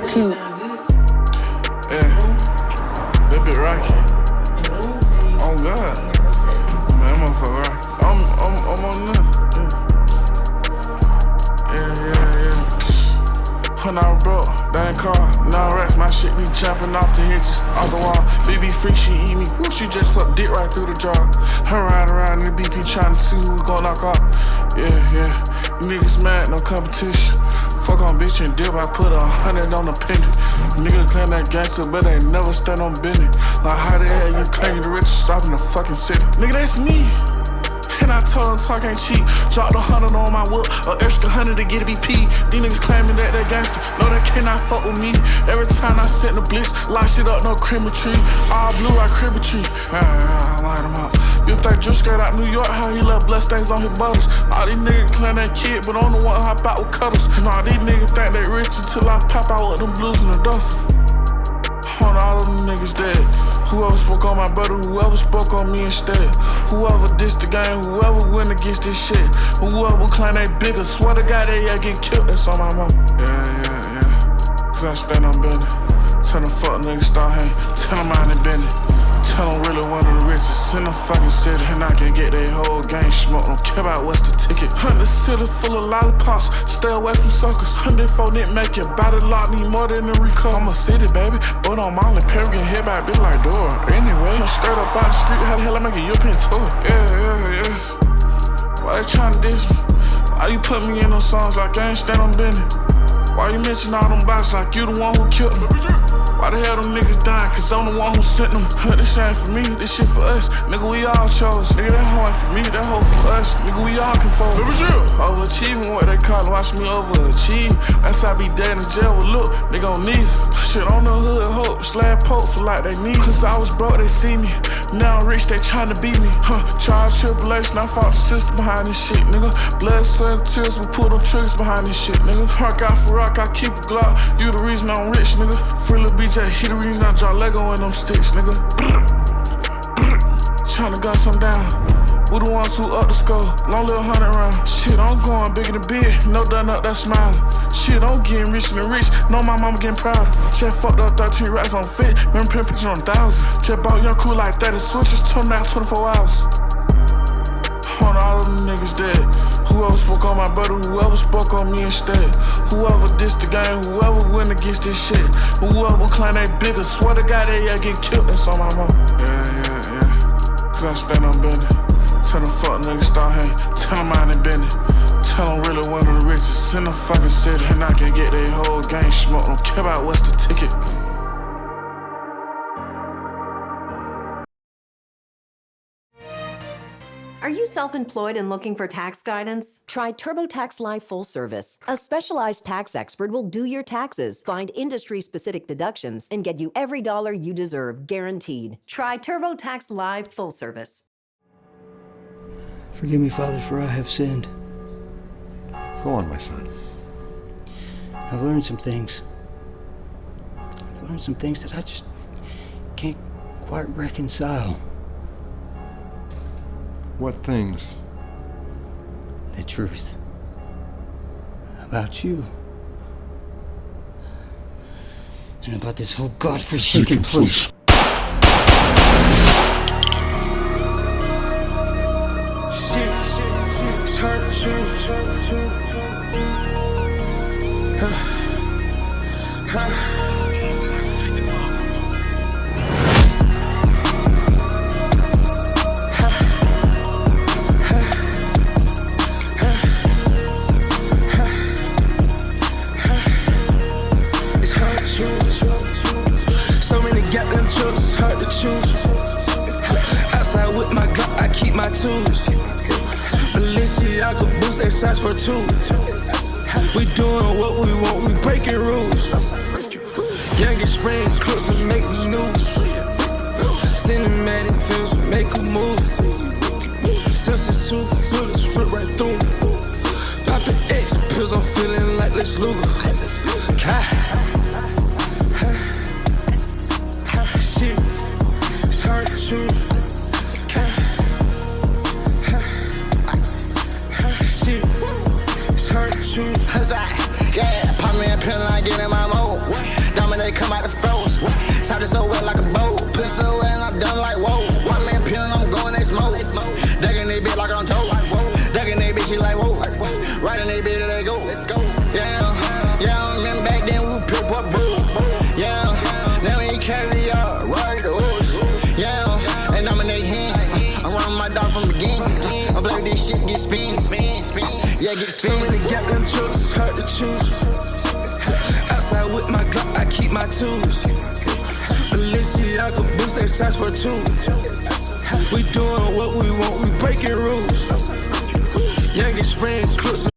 Cute. Yeah, that bit rocky. Oh God, man, that motherfucker rocky. I'm on that. Yeah. When I was broke, that ain't car. Now racks, my shit be jumping off the hinges, off the wall. BB free, she eat me. Whoo, she just suck dick right through the jaw. Her ride around in the BP trying to see who gon' knock off. Yeah. You niggas mad, no competition. Fuck on bitch and dip, I put 100 on the pendant. Nigga claim that gangster, but they never stand on business. Like how the hell you claim you the richest stop in the fucking city? Nigga, that's me. And I told him talk ain't cheap. Dropped 100 on my whip, an extra 100 to get a BP. These niggas claiming that they gangster, no they cannot fuck with me. Every time I sent the blitz, lock shit up, no cribetry. All blue like cribetry. I light him up. You think Drew straight out New York, how he left blood stains on his butters. All these niggas claim that kid, but I'm the one hop out with cutters. And all these niggas think they rich until I pop out with them blues in the duffel. All of them niggas dead. Whoever spoke on my brother, whoever spoke on me instead. Whoever dissed the game, whoever went against this shit. Whoever claim they bigger, swear to God they ain't getting killed, that's on my mom. Yeah. Cause I stand on bending. Tell them fuck niggas start hanging. Tell them I ain't bending. Tell them really one of the richest in the fucking city. And I can get they whole gang smoke, don't care about what's the ticket. 100 city full of lollipops, stay away from suckers. 104 didn't make it, body lock, need more than a recall. I'm a city baby, but on Molly Perry getting hit by a bitch like door. Anyway, I'm straight up out the street, how the hell I make a European tour? Yeah. Why they tryna diss me? Why you put me in those songs like I ain't stand on business? Why you mention all them bots like you the one who killed them? Why the hell them niggas dying? Cause I'm the one who sent them. This shit ain't for me, this shit for us. Nigga, we all chose. Nigga, that hoe ain't for me, that hoe for us. Nigga, we all can fold. Overachieving what they call it, watch me overachieve. That's how I be dead in jail with look, they gon' need it. Shit on the hood, hope, slab poke for like they need. Cause I was broke, they see me. Now I'm rich, they tryna beat me. Charge tribulation, I fought the system behind this shit, nigga. Blood, sweat, and tears, we pull them triggers behind this shit, nigga. Rock out for rock, I keep a Glock. You the reason I'm rich, nigga. Free Lil BJ, he the reason I drop Lego in them sticks, nigga. Tryna gun some down. We the ones who up the score. Long little 100 round. Shit, I'm going bigger than big. No done up, that smiling. Shit, I'm getting rich than rich. No, my mama getting proud. Just fucked up 13 racks on fit. Remember pin picture on 1,000. Just bought young crew like 30 switches. Turn out 24 hours. All of them niggas dead. Whoever spoke on my brother, whoever spoke on me instead. Whoever dissed the game, whoever went against this shit. Whoever claim they bigger, swear to God they ain't getting killed, that's on my mom. Yeah. Cause I stand on bending. Tell them fuck niggas start hanging. Tell them I ain't bending. Tell them really one of the richest in the fucking city. And I can get they whole gang smoke, don't care about what's the ticket. Are you self-employed and looking for tax guidance? Try TurboTax Live Full Service. A specialized tax expert will do your taxes, find industry-specific deductions, and get you every dollar you deserve, guaranteed. Try TurboTax Live Full Service. Forgive me, Father, for I have sinned. Go on, my son. I've learned some things. That I just can't quite reconcile. What things? The truth about you. And about this whole godforsaken place. Shit, it's hard to choose. Hard to choose. Outside with my Glock, I keep my tools. Balenciaga boots, they size for two. We doing what we want, we breaking rules. Youngest spring clips and make the news. Cinematic films, make a move. Senses too good, strip right through. Popping X pills, I'm feeling like Lex Luger. Choose. Shit, it's hard to choose. Yeah, pop me a pill, I get in my mode. so wet like a boat. Pussy so wet and I'm done like whoa. One man peeling, I'm going that smoke. Ducking they bitch like I'm told. Ducking they bitch, she like whoa. Right in they bitch, they go. Let's go. Yeah, yeah, remember back then we pimp up boo. Yeah, now we carry out, right the horse. Yeah, and I'm in they hand. I'm running my dog from the beginning. I'm like this shit get spin. Yeah, get spin. So many goddamn trucks, hard to choose. Outside with my Glock, I keep my tools. Balenciaga boots, they size for two. We doing what we want, we breaking rules. Youngest friend, close.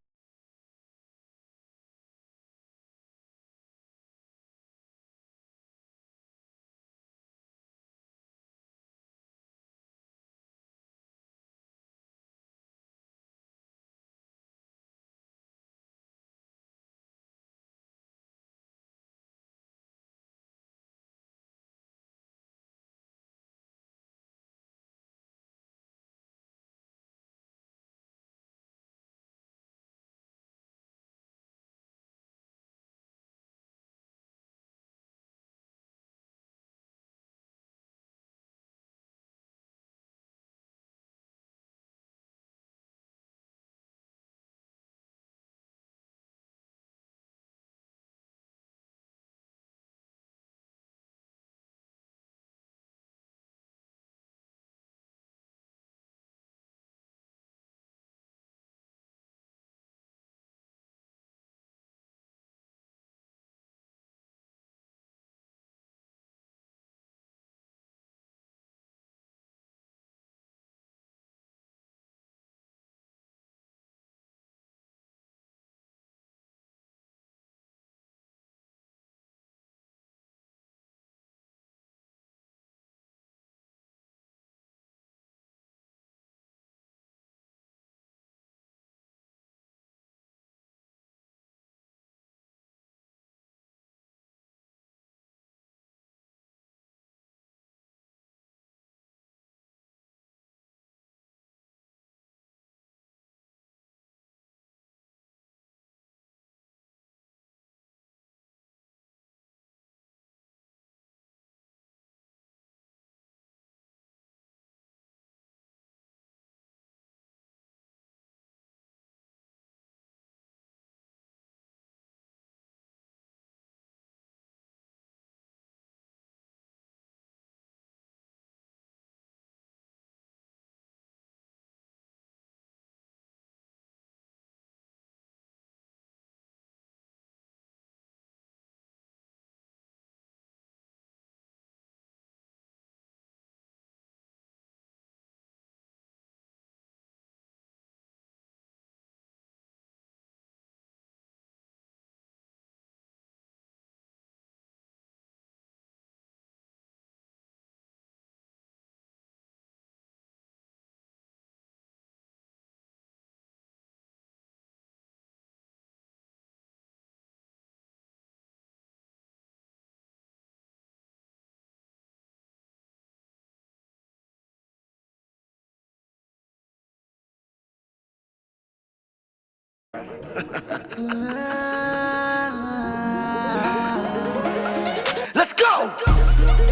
Let's go!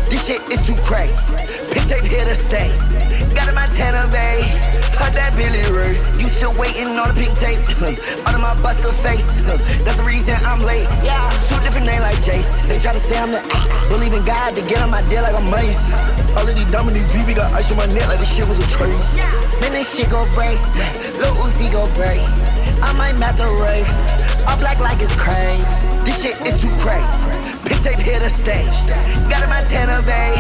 This shit is too crazy. Pink tape here to stay. Got a Montana Bay. Heard that Billy Ray. You still waiting on the pink tape? Under my buster face. That's the reason I'm late. Yeah, two different names like Chase. They try to say I'm the believe in God to get on my deal like a mace. All of these dumb and these VV got ice on my neck like this shit was a trade. Man, this shit go break. Lil Uzi go break. I might map the race. All black like it's crazy. This shit is too crazy. Pink tape here to stay. Got a Montana Bay.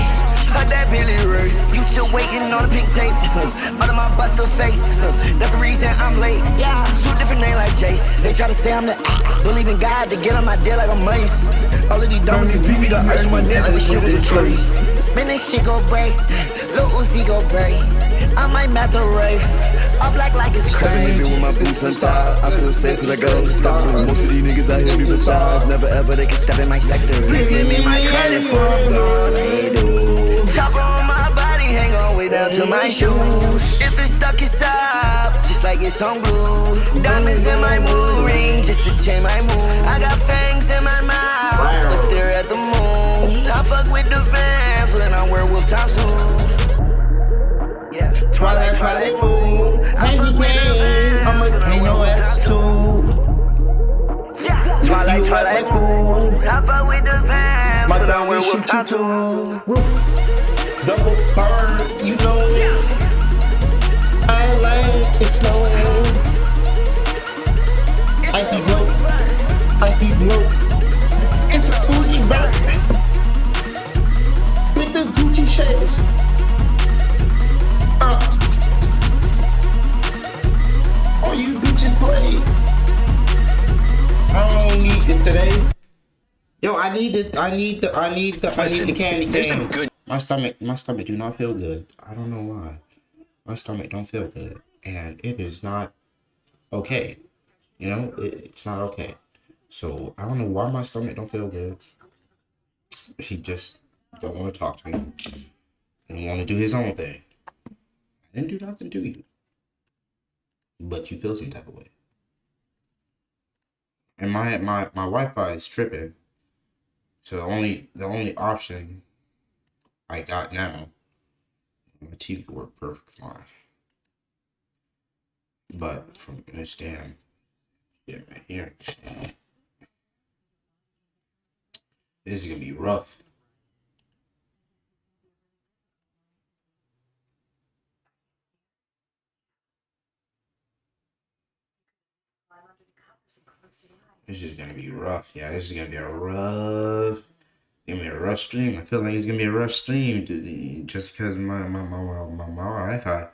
Heard that Billy Ray. You still waiting on the pink tape? Under my buster face. That's the reason I'm late. Yeah, two different names like Chase. They try to say I'm the believe in God to get on my deal like a mace. All of these dumb and these VV got ice on my neck like this shit was a trade. Man, this shit go break. Lil Uzi go break. I might map the race. All black like it's crazy. Stepping in with my boots untied. I feel safe cause I got all the stuff. Most of these niggas out here be besides. Never ever they can step in my sector. Please give me my credit for all they do. Chopper on my body, hang all way down to my shoes. If it's stuck, it's up, just like it's on glue. Diamonds in my mood ring, just to change my mood. I got fangs in my mouth, but stare at the moon. I fuck with with the van, put on werewolf time soon. Yeah. Twilight moon, candy cane, I'm a KOS too. Twilight moon, hop out with the van, put on werewolf time soon. Double burn, you know. I like it slow. I keep low. It's a Uzi Vert with the Gucci shades. All you bitches play. I don't need this today. Yo, I need the candy cane. My stomach do not feel good. I don't know why. My stomach don't feel good, and it is not okay. You know, it's not okay. So I don't know why my stomach don't feel good. He just don't want to talk to me and want to do his own thing. I didn't do nothing to you, but you feel some type of way. And my Wi-Fi is tripping. So the only option I got now, my TV worked perfect fine. But from this damn shit right here, this is gonna be rough. This is gonna be rough. Yeah, this is gonna be a rough. Gonna be a rough stream. I feel like it's gonna be a rough stream just because my Wi-Fi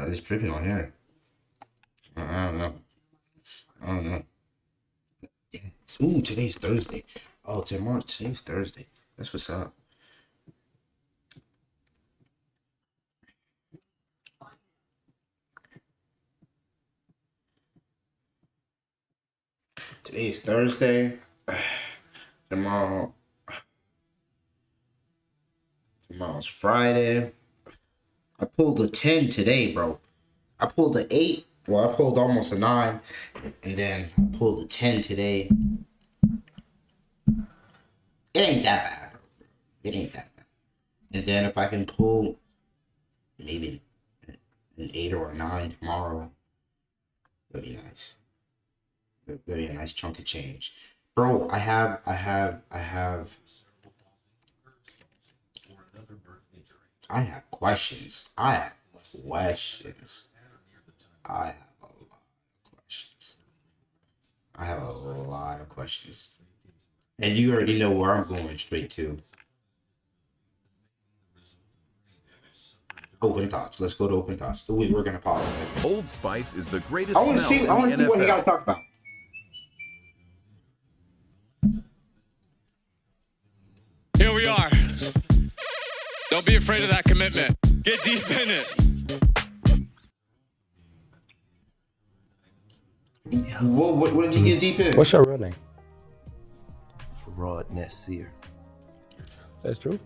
is tripping on here. I don't know. Yes. Ooh, today's Thursday. Oh, today's Thursday. That's what's up. Today's Thursday. Tomorrow's Friday. I pulled a 10 today, bro. I pulled the 8. Well, I pulled almost a 9. And then I pulled a 10 today. It ain't that bad, bro. It ain't that bad. And then if I can pull maybe an 8 or a 9 tomorrow, that'd be nice. That'd be a nice chunk of change. Bro, I have questions. I have a lot of questions. And you already know where I'm going straight to. Open thoughts. Let's go to open thoughts. We're gonna pause it. Old Spice is the greatest. I want to see what he got to talk about. Here we are. Don't be afraid of that commitment. Get deep in it. What did you get deep in? What's your real name? Fraud Nasir. That's true?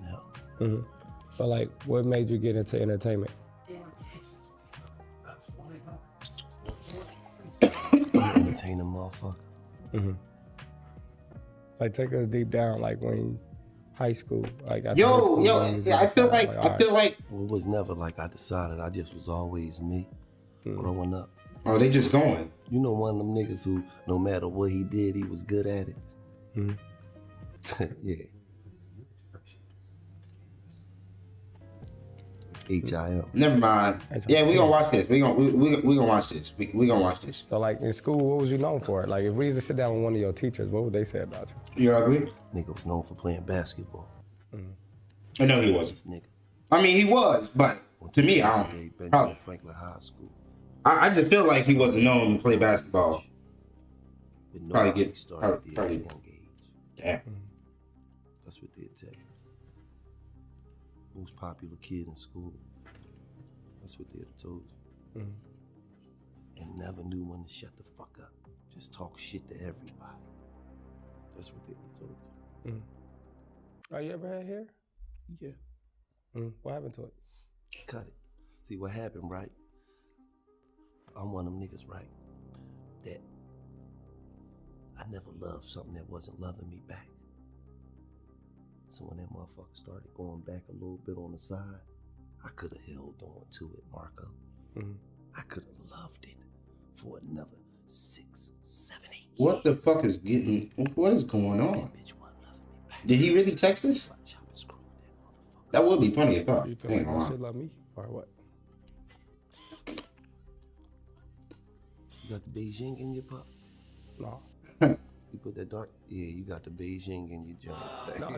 Yeah. Mm-hmm. So, like, what made you get into entertainment? Entertain a motherfucker. Mm-hmm. Like, take us deep down, like, when high school, like, I feel like well, it was never like I decided. I just was always me growing up. Oh, they just going. You know, one of them niggas who, no matter what he did, he was good at it. Mm-hmm. Yeah. HIM. Never mind. Yeah, we gonna watch this. We gonna watch this. We gonna watch this. So, like, in school, what was you known for? Like, if we used to sit down with one of your teachers, what would they say about you? You ugly? Nigga was known for playing basketball. I know he wasn't. Nigga. I mean, he was, but to me, I don't. Benjamin Franklin High School. I just feel like he wasn't known to play basketball. Probably get started at a young age. Yeah. That's what they'd tell you. Most popular kid in school. That's what they'd have told you. And never knew when to shut the fuck up. Just talk shit to everybody. That's what they'd have told you. Oh, you ever had hair? Yeah. What happened to it? Cut it. See what happened, right? I'm one of them niggas, right? That I never loved something that wasn't loving me back. So when that motherfucker started going back a little bit on the side, I could have held on to it, Marco. I could have loved it for another 6, 7, 8 years. What the fuck is getting? What is going on? Did he really text us? That would be funny if fuck. You feel like that shit love me or what? You got the Beijing in your pup? No. You put that dark? Yeah, you got the Beijing in your joint. No.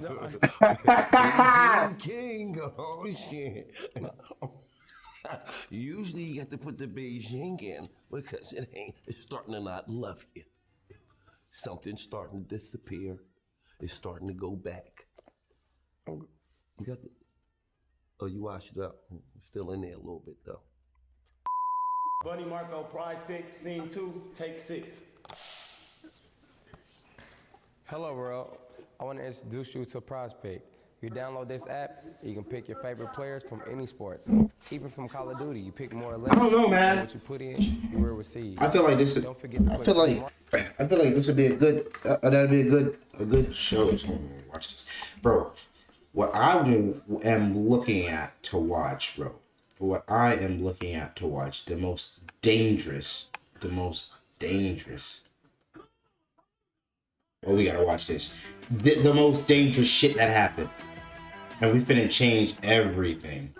Beijing King. Oh shit. Usually you got to put the Beijing in because it's starting to not love you. Something's starting to disappear. It's starting to go back. You got the. Oh, you washed it up. It's still in there a little bit though. Bunny Marco, prize pick, scene 2, take 6. Hello, world. I want to introduce you to Prize Pick. You download this app, you can pick your favorite players from any sports. Even from Call of Duty, you pick more or less. I don't know, man. What you put in, you will receive. I feel like this is. Don't forget to I feel like this would be a good. That'd be a good show. Watch this, bro. What I am looking at to watch, bro. What I am looking at to watch, the most dangerous. Oh, we gotta watch this. The most dangerous shit that happened, and we finna change everything.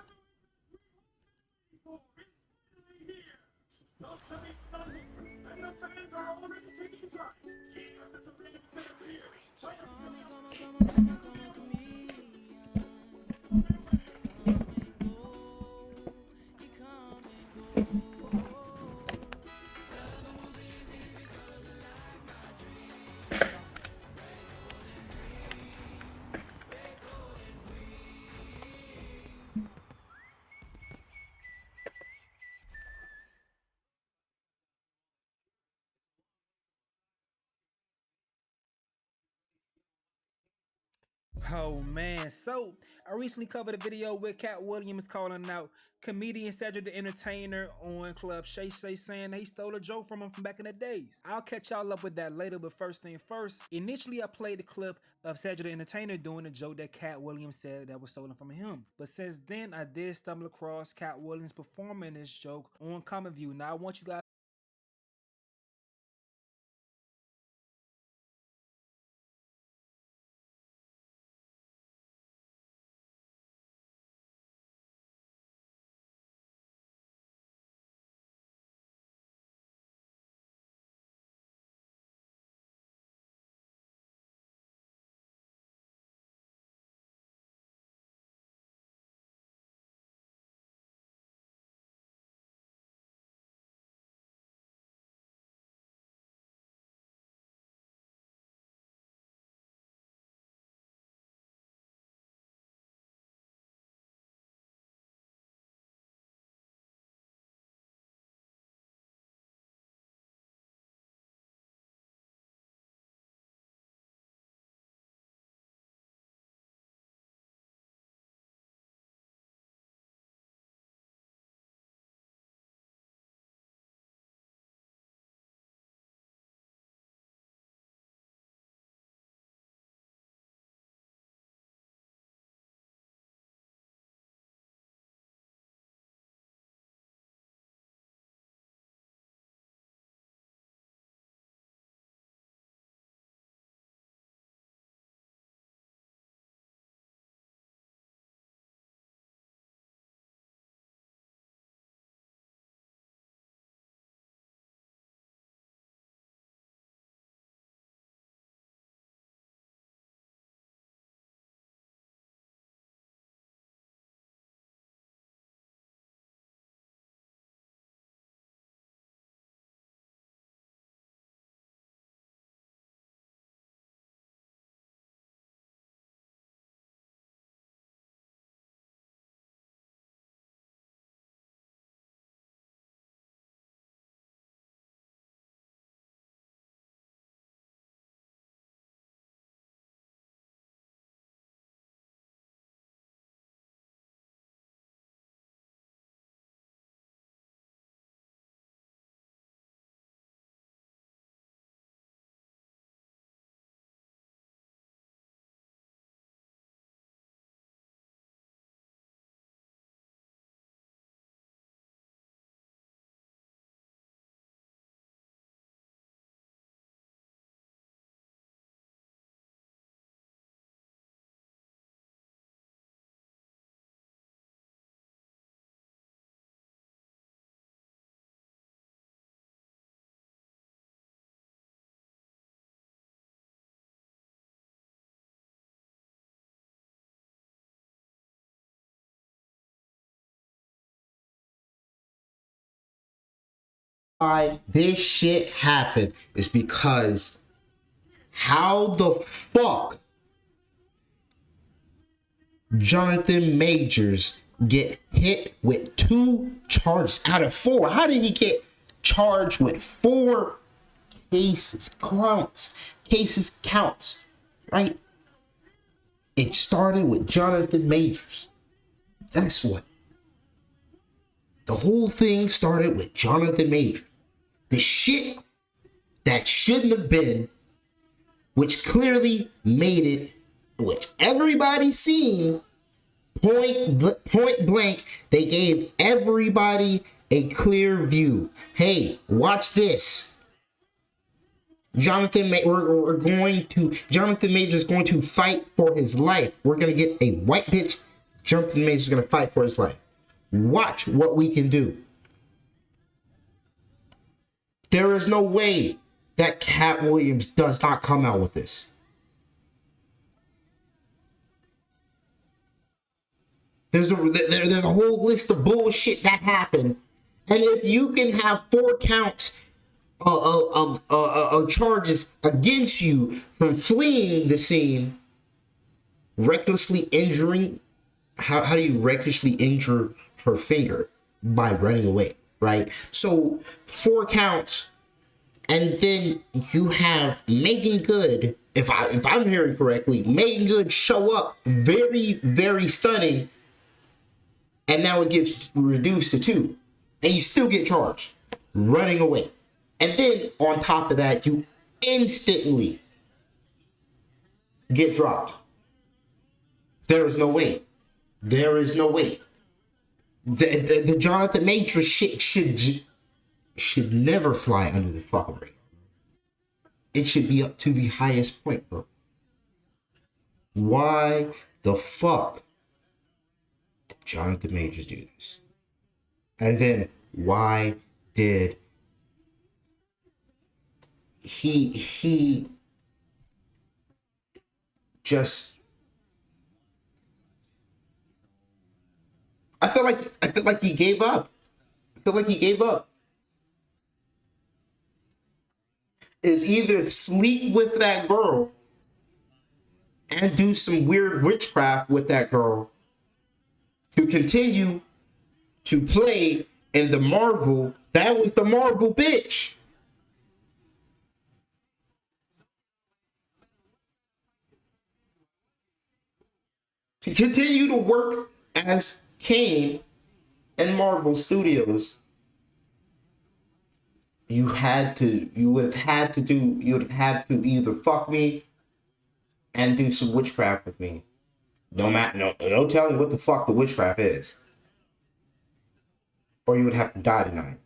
Oh man, so I recently covered a video with Cat Williams calling out comedian Cedric the Entertainer on Club Shay Shay, saying he stole a joke from him from back in the days. I'll catch y'all up with that later, but first thing first, initially I played the clip of Cedric the Entertainer doing a joke that Cat Williams said that was stolen from him. But since then, I did stumble across Cat Williams performing this joke on Common View. Now I want you guys why this shit happened is because how the fuck Jonathan Majors get hit with 2 charges out of 4? How did he get charged with 4 cases? Counts, right? It started with Jonathan Majors. That's what. The whole thing started with Jonathan Majors. The shit that shouldn't have been, which clearly made it, which everybody's seen, point blank, they gave everybody a clear view. Hey, watch this. Jonathan Majors is going to fight for his life. We're going to get a white bitch. Jonathan Majors is going to fight for his life. Watch what we can do. There is no way that Cat Williams does not come out with this. There's a whole list of bullshit that happened. And if you can have 4 counts of charges against you from fleeing the scene, recklessly injuring, how do you recklessly injure her finger? By running away, right? So 4 counts, and then you have Megan Good, if I'm hearing correctly, Megan Good show up very, very stunning, and now it gets reduced to 2, and you still get charged running away. And then on top of that, you instantly get dropped. There is no way. There is no way. The Jonathan Majors shit should never fly under the fucking radar. It should be up to the highest point, bro. Why the fuck did Jonathan Majors do this? And then why did he just... I feel like he gave up. Is either sleep with that girl and do some weird witchcraft with that girl to continue to play in the Marvel. That was the Marvel bitch. To continue to work as Kane in Marvel Studios, you would have had to either fuck me and do some witchcraft with me. No telling what the fuck the witchcraft is. Or you would have to die tonight.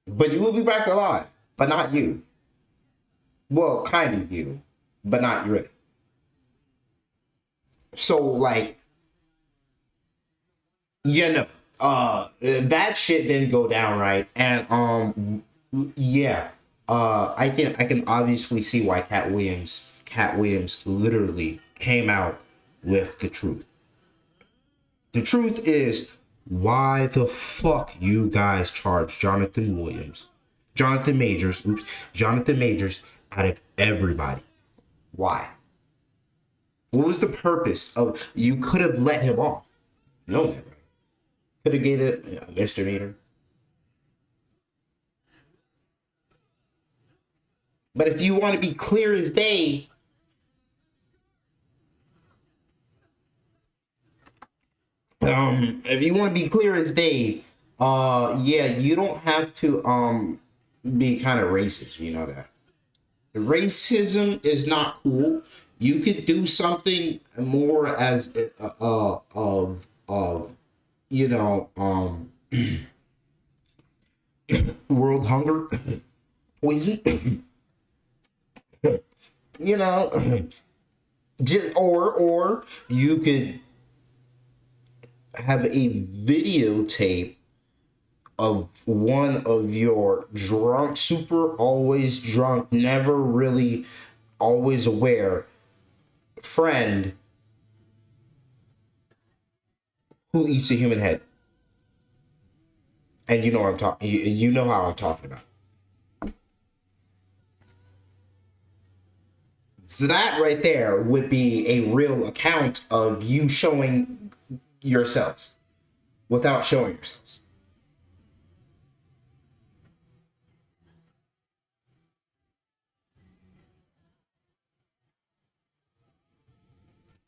But you will be back alive, but not you. Well, kind of you, but not really. So, like, that shit didn't go down right, and I can obviously see why Cat Williams literally came out with the truth. The truth is, why the fuck you guys charge Jonathan Majors out of everybody? Why? What was the purpose of... You could have let him off. No, that right? Could have gave it a misdemeanor. But if you want to be clear as day, you don't have to be kind of racist. You know that racism is not cool. You could do something more as world hunger poison. Or you could have a videotape of one of your drunk, always drunk, never really always aware friend who eats a human head. And you know what I'm talking. You know how I'm talking about. So that right there would be a real account of you showing yourselves without showing yourselves.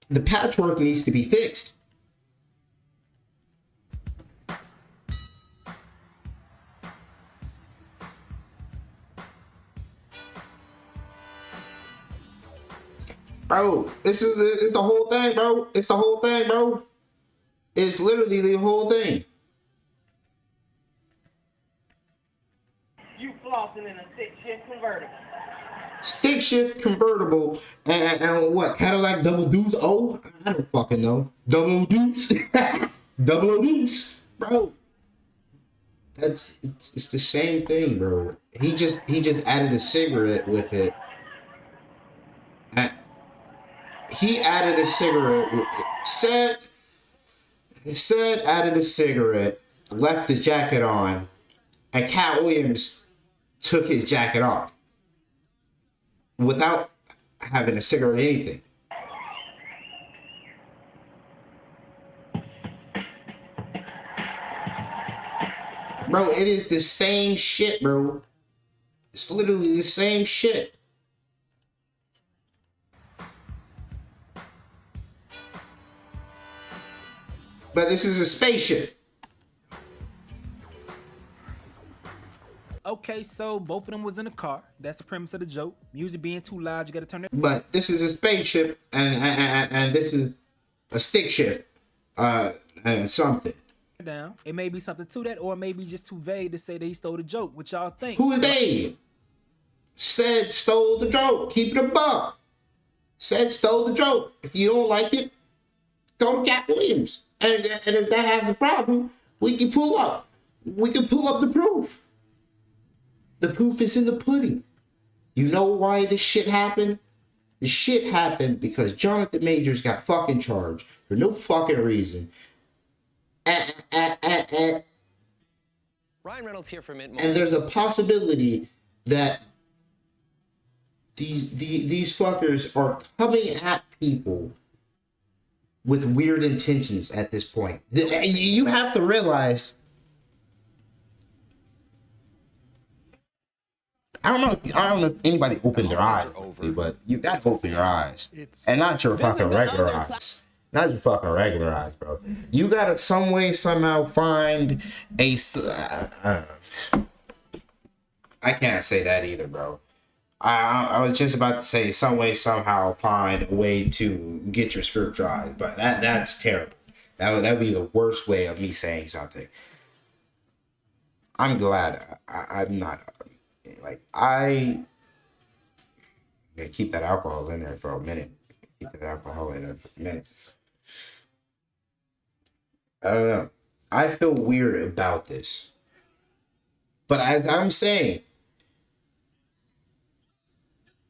The patchwork needs to be fixed. Bro, it's the whole thing, bro. It's the whole thing, bro. It's literally the whole thing. You flossing in a stick shift convertible. Stick shift convertible and what? Cadillac double deuce? Oh, I don't fucking know. Double deuce? Double deuce, bro. It's the same thing, bro. He just added a cigarette with it. He added a cigarette with it. Said added a cigarette, left his jacket on, and Cat Williams took his jacket off without having a cigarette or anything. Bro, it is the same shit, bro. It's literally the same shit. But this is a spaceship. Okay, so both of them was in the car. That's the premise of the joke. Music being too loud, you gotta turn it. But this is a spaceship, and this is a stick shift, and something. Down. It may be something to that, or it may be just too vague to say that he stole the joke. What y'all think? Who is they? Said stole the joke. Keep it a buck. Said stole the joke. If you don't like it, go to Cat Williams. And if that has a problem, we can pull up. We can pull up the proof. The proof is in the pudding. You know why this shit happened? The shit happened because Jonathan Majors got fucking charged for no fucking reason. Ryan Reynolds here for Mint. And there's a possibility that these fuckers are coming at people with weird intentions at this point. You have to realize. I don't know if anybody opened their eyes, but you got to open your eyes, and not your fucking regular eyes. Not your fucking regular eyes, bro. You gotta some way somehow find a. I can't say that either, bro. I was just about to say some way somehow find a way to get your spiritual eyes, but that's terrible. That would be the worst way of me saying something. I'm glad I'm not like I. Yeah, keep that alcohol in there for a minute. Keep that alcohol in there for a minute. I don't know. I feel weird about this. But as I'm saying,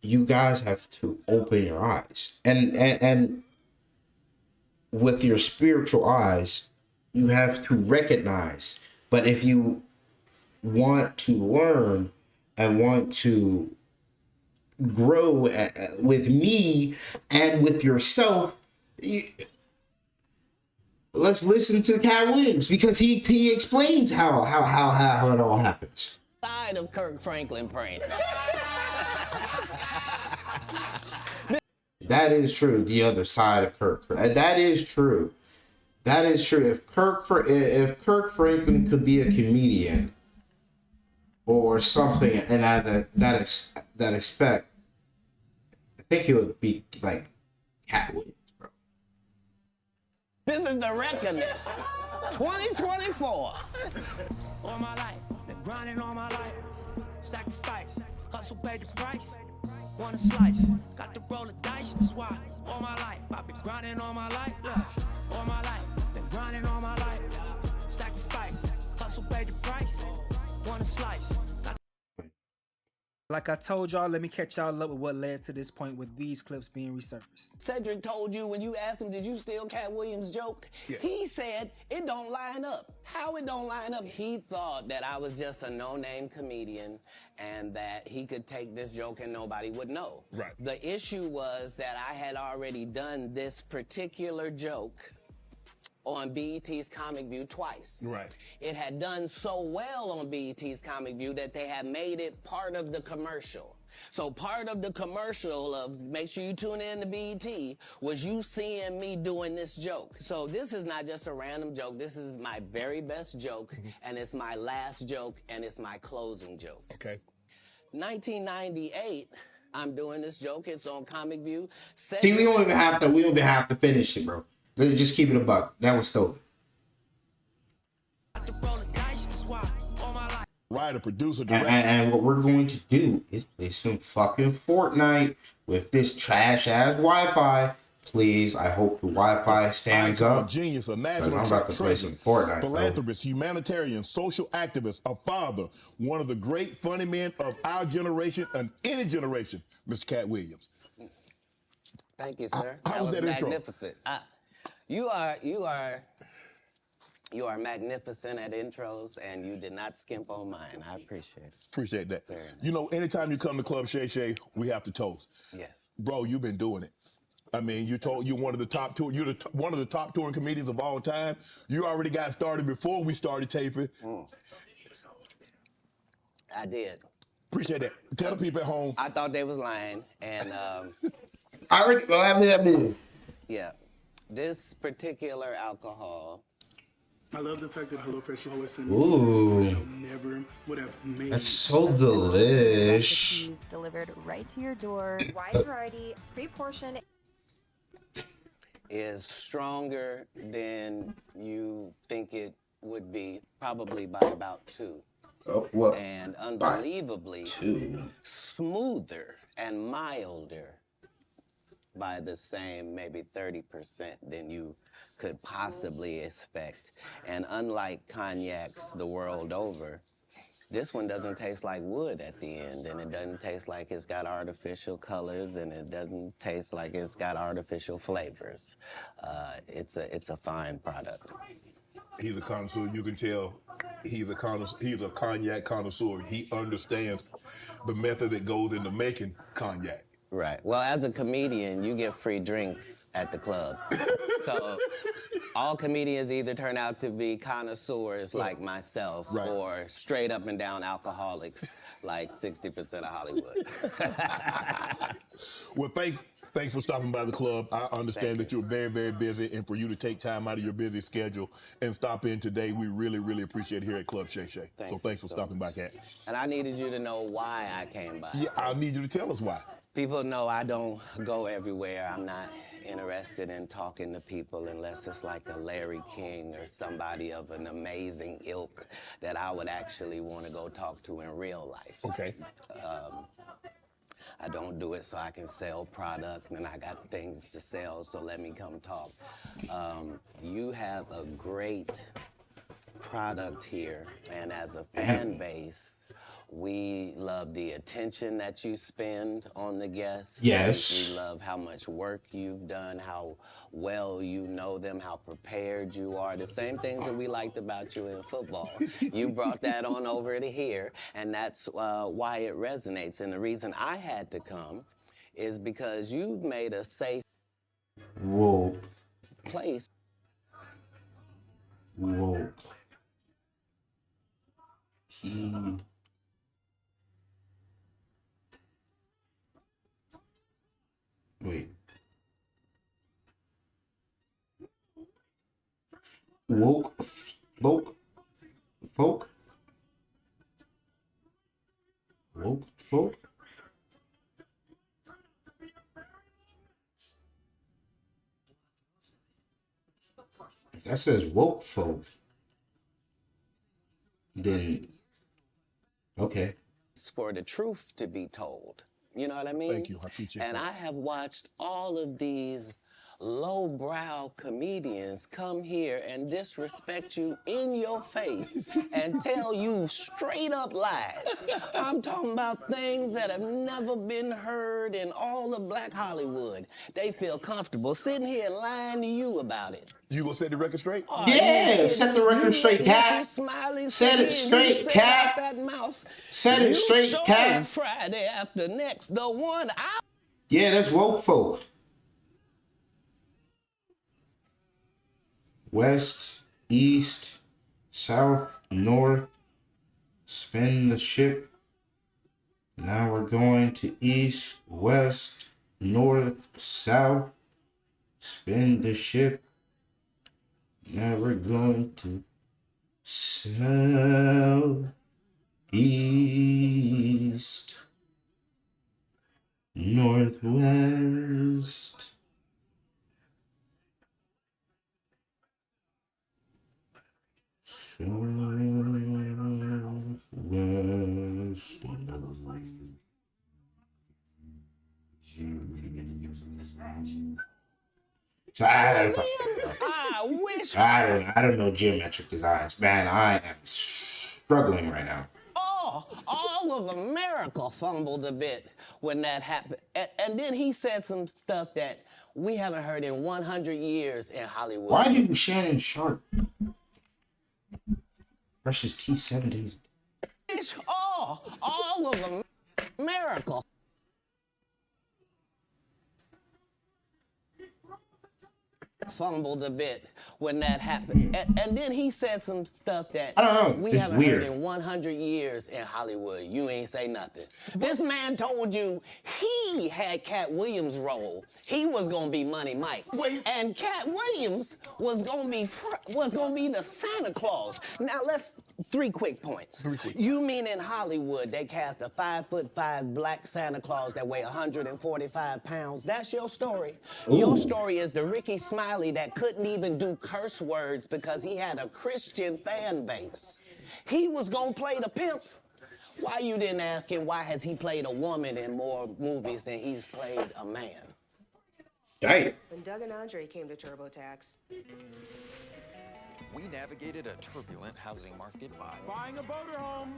you guys have to open your eyes. And with your spiritual eyes, you have to recognize. But if you want to learn and want to grow with me and with yourself, let's listen to Cat Williams because he explains how it all happens. Side of Kirk Franklin praying. That is true. The other side of Kirk. That is true. That is true. If Kirk Franklin could be a comedian or something, and that expect, I think he would be like Cat Williams, bro. This is the reckoning. 2024. All my life, been grinding all my life. Sacrifice, hustle, pay the price. Want a slice, got to roll the dice. That's why all my life I've been grinding all my life. Look, all my life, been grinding all my life. Sacrifice, hustle, pay the price. Want a slice. Like I told y'all, let me catch y'all up with what led to this point with these clips being resurfaced. Cedric told you when you asked him, did you steal Cat Williams' joke? Yeah. He said it don't line up. How it don't line up? He thought that I was just a no-name comedian and that he could take this joke and nobody would know. Right. The issue was that I had already done this particular joke on BET's Comic View twice. Right. It had done so well on BET's Comic View that they had made it part of the commercial. So part of the commercial of make sure you tune in to BET was you seeing me doing this joke. So this is not just a random joke. This is my very best joke, and it's my last joke, and it's my closing joke. Okay. 1998, I'm doing this joke. It's on Comic View. See, we don't even have to finish it, bro. Let's just keep it a buck. That was stolen. Writer, producer, director. And what we're going to do is play some fucking Fortnite with this trash ass Wi-Fi. Please, I hope the Wi-Fi stands up. A genius, a national I'm about to play some Fortnite. Philanthropist, humanitarian, social activist, a father, one of the great funny men of our generation and any generation, Mr. Cat Williams. Thank you, sir. How was that magnificent. You are magnificent at intros, and you did not skimp on mine. I appreciate it. Appreciate that. You know, anytime you come to Club Shay Shay, we have to toast. Yes. Bro, you've been doing it. I mean, you're one of the top one of the top touring comedians of all time. You already got started before we started taping. I did. Appreciate that. Tell the people at home. I thought they was lying, and I already that. Yeah, this particular alcohol. I love the fact that HelloFresh always sends Ooh. never would have made. That's so delish. Delivered right to your door. Wide variety, pre-portioned. Is stronger than you think it would be, probably by about 2. Oh, well, and unbelievably smoother and milder by the same maybe 30% than you could possibly expect. And unlike cognacs the world over, this one doesn't taste like wood at the end, and it doesn't taste like it's got artificial colors, and it doesn't taste like it's got artificial flavors. It's a fine product. He's a connoisseur. You can tell he's a cognac connoisseur. He understands the method that goes into making cognac. Right. Well, as a comedian, you get free drinks at the club. So all comedians either turn out to be connoisseurs like myself, or straight up and down alcoholics like 60% of Hollywood. Well, thanks for stopping by the club. I understand that you're very, very busy, and for you to take time out of your busy schedule and stop in today, we really, really appreciate it here at Club Shay Shay. So thanks for stopping by, Cat. And I needed you to know why I came by. Yeah, I need you to tell us why. People know I don't go everywhere. I'm not interested in talking to people unless it's like a Larry King or somebody of an amazing ilk that I would actually want to go talk to in real life. Okay. I don't do it so I can sell product, and I got things to sell, so let me come talk. You have a great product here, and as a fan base, we love the attention that you spend on the guests. Yes. We love how much work you've done, how well you know them, how prepared you are. The same things that we liked about you in football. You brought that on over to here, and that's why it resonates. And the reason I had to come is because you've made a safe place. Whoa. Wait. Folk. If that says woke folk, then okay. It's for the truth to be told. You know what I mean? Thank you. I appreciate and that. I have watched all of these lowbrow comedians come here and disrespect you in your face and tell you straight up lies. I'm talking about things that have never been heard in all of Black Hollywood. They feel comfortable sitting here lying to you about it. You gonna set the record straight? Yeah, set the record straight, Cat. Set it straight, Cat. Set it straight, Cat. Friday after next, the one I... Yeah, that's woke folk. West, east, south, north. Spin the ship. Now we're going to east, west, north, south. Spin the ship. Now we're going to south, east, northwest. So I don't know geometric designs, man. I am struggling right now. Oh, all of America fumbled a bit when that happened. And then he said some stuff that we haven't heard in 100 years in Hollywood. Why do Shannon Sharp brush his teeth 7 days? Oh, all of America. Fumbled a bit when that happened. And then he said some stuff that I don't know. We It's haven't weird. heard in 100 years in Hollywood. You ain't say nothing. This man told you he had Cat Williams' role. He was gonna be Money Mike. And Cat Williams was gonna be the Santa Claus. Now let's 3 quick points. You mean in Hollywood they cast a 5'5" black Santa Claus that weigh 145 pounds? That's your story. Ooh. Your story is the Ricky Smiley that couldn't even do curse words because he had a Christian fan base. He was gonna play the pimp. Why you didn't ask him why has he played a woman in more movies than he's played a man? Right. When Doug and Andre came to TurboTax, we navigated a turbulent housing market by Buying a motorhome.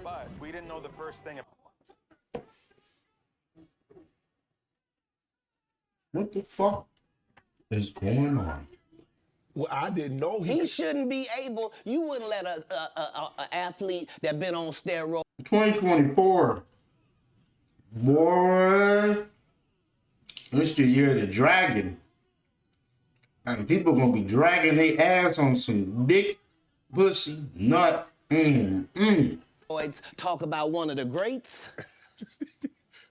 but we didn't know the first thing. What the fuck is going on? Well, I didn't know he shouldn't be able. You wouldn't let a athlete that been on steroids. 2024. Boy, this the year of the dragon. And people gonna be dragging their ass on some dick, pussy, nut. Talk about one of the greats.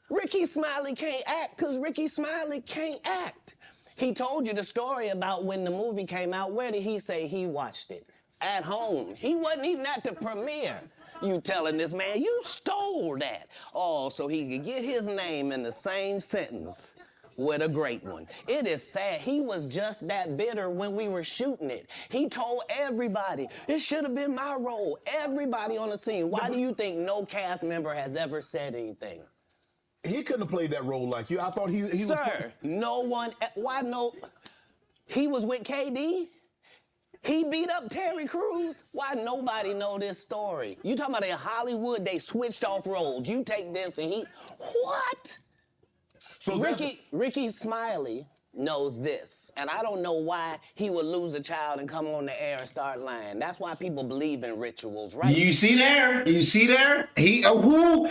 Ricky Smiley can't act because Ricky Smiley can't act. He told you the story about when the movie came out. Where did he say he watched it? At home. He wasn't even at the premiere. You telling this man, you stole that. Oh, so he could get his name in the same sentence with a great one. It is sad. He was just that bitter when we were shooting it. He told everybody, it should have been my role. Everybody on the scene. Why do you think no cast member has ever said anything? He couldn't have played that role like you. I thought he was... Sir, no one... Why no... He was with KD? He beat up Terry Crews? Why nobody know this story? You talking about in Hollywood, they switched off roles. You take this and he... What? So Ricky Smiley knows this. And I don't know why he would lose a child and come on the air and start lying. That's why people believe in rituals, right? You see there? You see there? He who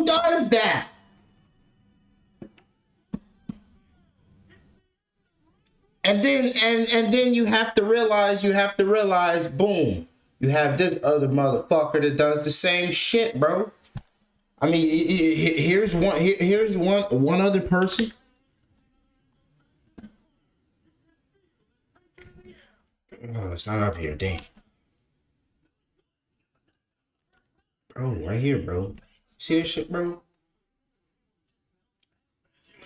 does that? And then you have to realize, boom, you have this other motherfucker that does the same shit, bro. I mean, here's one other person. Oh, it's not up here, dang. Bro, right here, bro. See this shit, bro?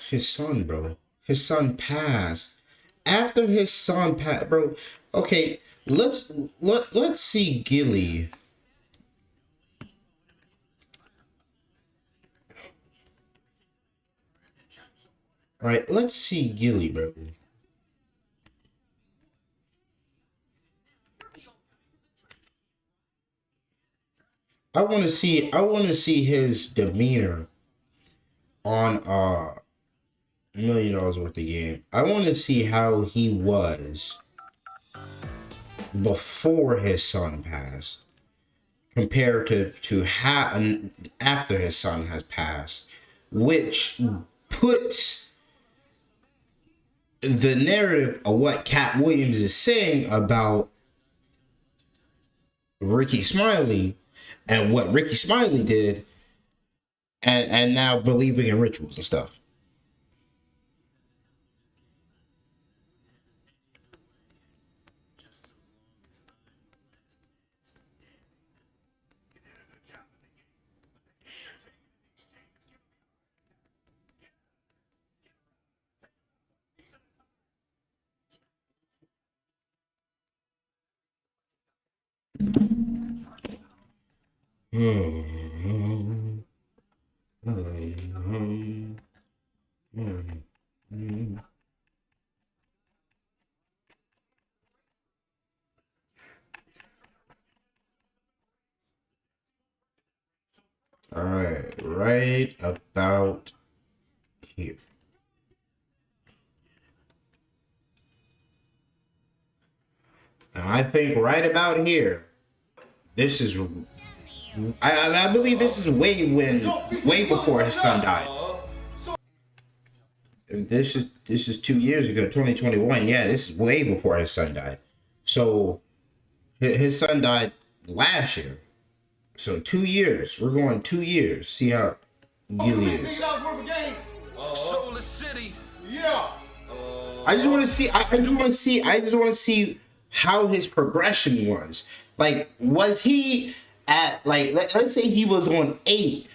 His son, bro. His son passed. After his son passed, bro. Okay, let's see Gilly. All right, let's see Gilly, bro. I want to see his demeanor on $1 million worth of game. I want to see how he was before his son passed compared to how after his son has passed, which puts the narrative of what Cat Williams is saying about Ricky Smiley and what Ricky Smiley did, and now believing in rituals and stuff. All right, right about here. And I think right about here, this is, I believe this is way before his son died. This is 2 years ago, 2021. Yeah, this is way before his son died. So his son died last year. So 2 years. We're going 2 years. See how Gilly is. Soulless City. Yeah. I just want to see how his progression was. Like, was he at, like, let's say he was on 8.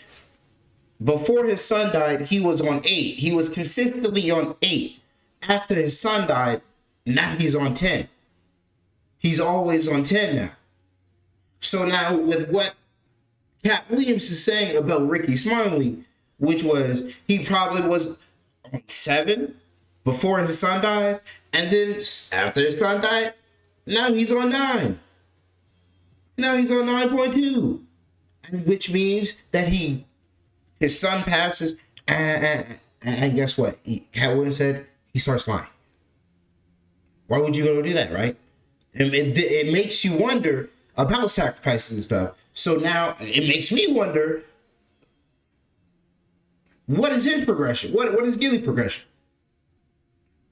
Before his son died, he was on 8. He was consistently on 8. After his son died, now he's on 10. He's always on 10 now. So now with what Cat Williams is saying about Ricky Smiley, which was he probably was on 7 before his son died, and then after his son died, now he's on 9. Now he's on 9.2, which means that his son passes, and guess what? Cat Williams said he starts lying. Why would you go do that, right? And it makes you wonder about sacrifices and stuff. So now it makes me wonder, what is his progression? What is Gilly's progression?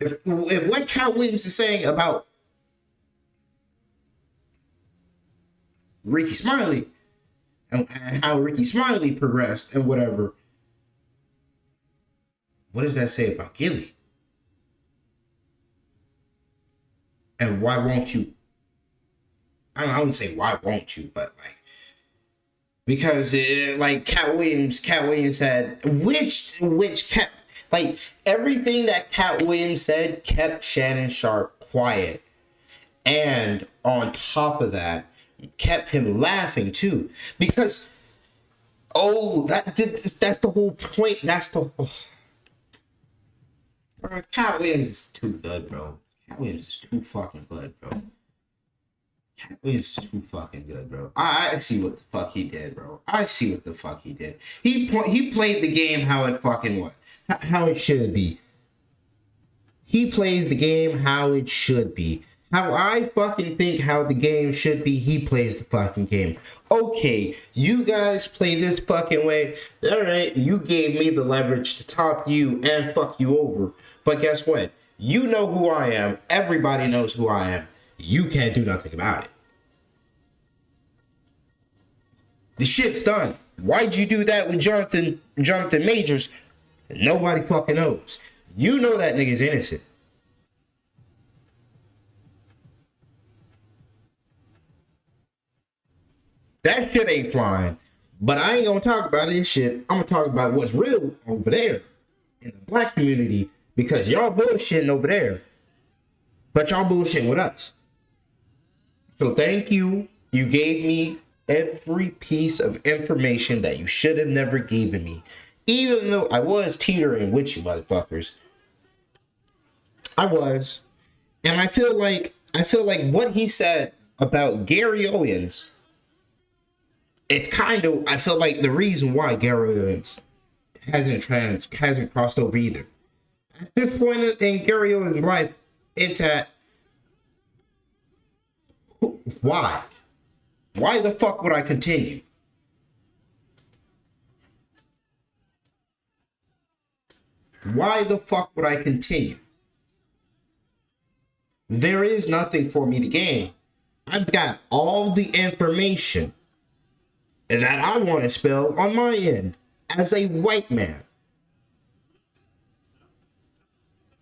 If what Cat Williams is saying about Ricky Smiley and how Ricky Smiley progressed and whatever, what does that say about Gilly? And why won't you? I wouldn't say why won't you, but like, because like Cat Williams said, which kept, like, everything that Cat Williams said kept Shannon Sharpe quiet, and on top of that, kept him laughing too, because that's the whole point. That's the bro, Cat Williams is too good, bro. Cat Williams is too fucking good, bro. Cat Williams is too fucking good, bro. I see what the fuck he did, bro. I see what the fuck he did. He played the game how it fucking was, how it should be. He plays the game how it should be. How I fucking think how the game should be, he plays the fucking game. Okay, you guys play this fucking way. Alright, you gave me the leverage to top you and fuck you over. But guess what? You know who I am. Everybody knows who I am. You can't do nothing about it. The shit's done. Why'd you do that with Jonathan Majors? Nobody fucking knows. You know that nigga's innocent. That shit ain't flying. But I ain't gonna talk about this shit. I'm gonna talk about what's real over there in the black community, because y'all bullshitting over there, but y'all bullshitting with us. So thank you. You gave me every piece of information that you should have never given me. Even though I was teetering with you motherfuckers. I was. And I feel like what he said about Gary Owens, it's kind of, I feel like the reason why Gary Owens hasn't crossed over either. At this point in Gary Owens' life, it's at, why? Why the fuck would I continue? Why the fuck would I continue? There is nothing for me to gain. I've got all the information that I want to spill on my end as a white man.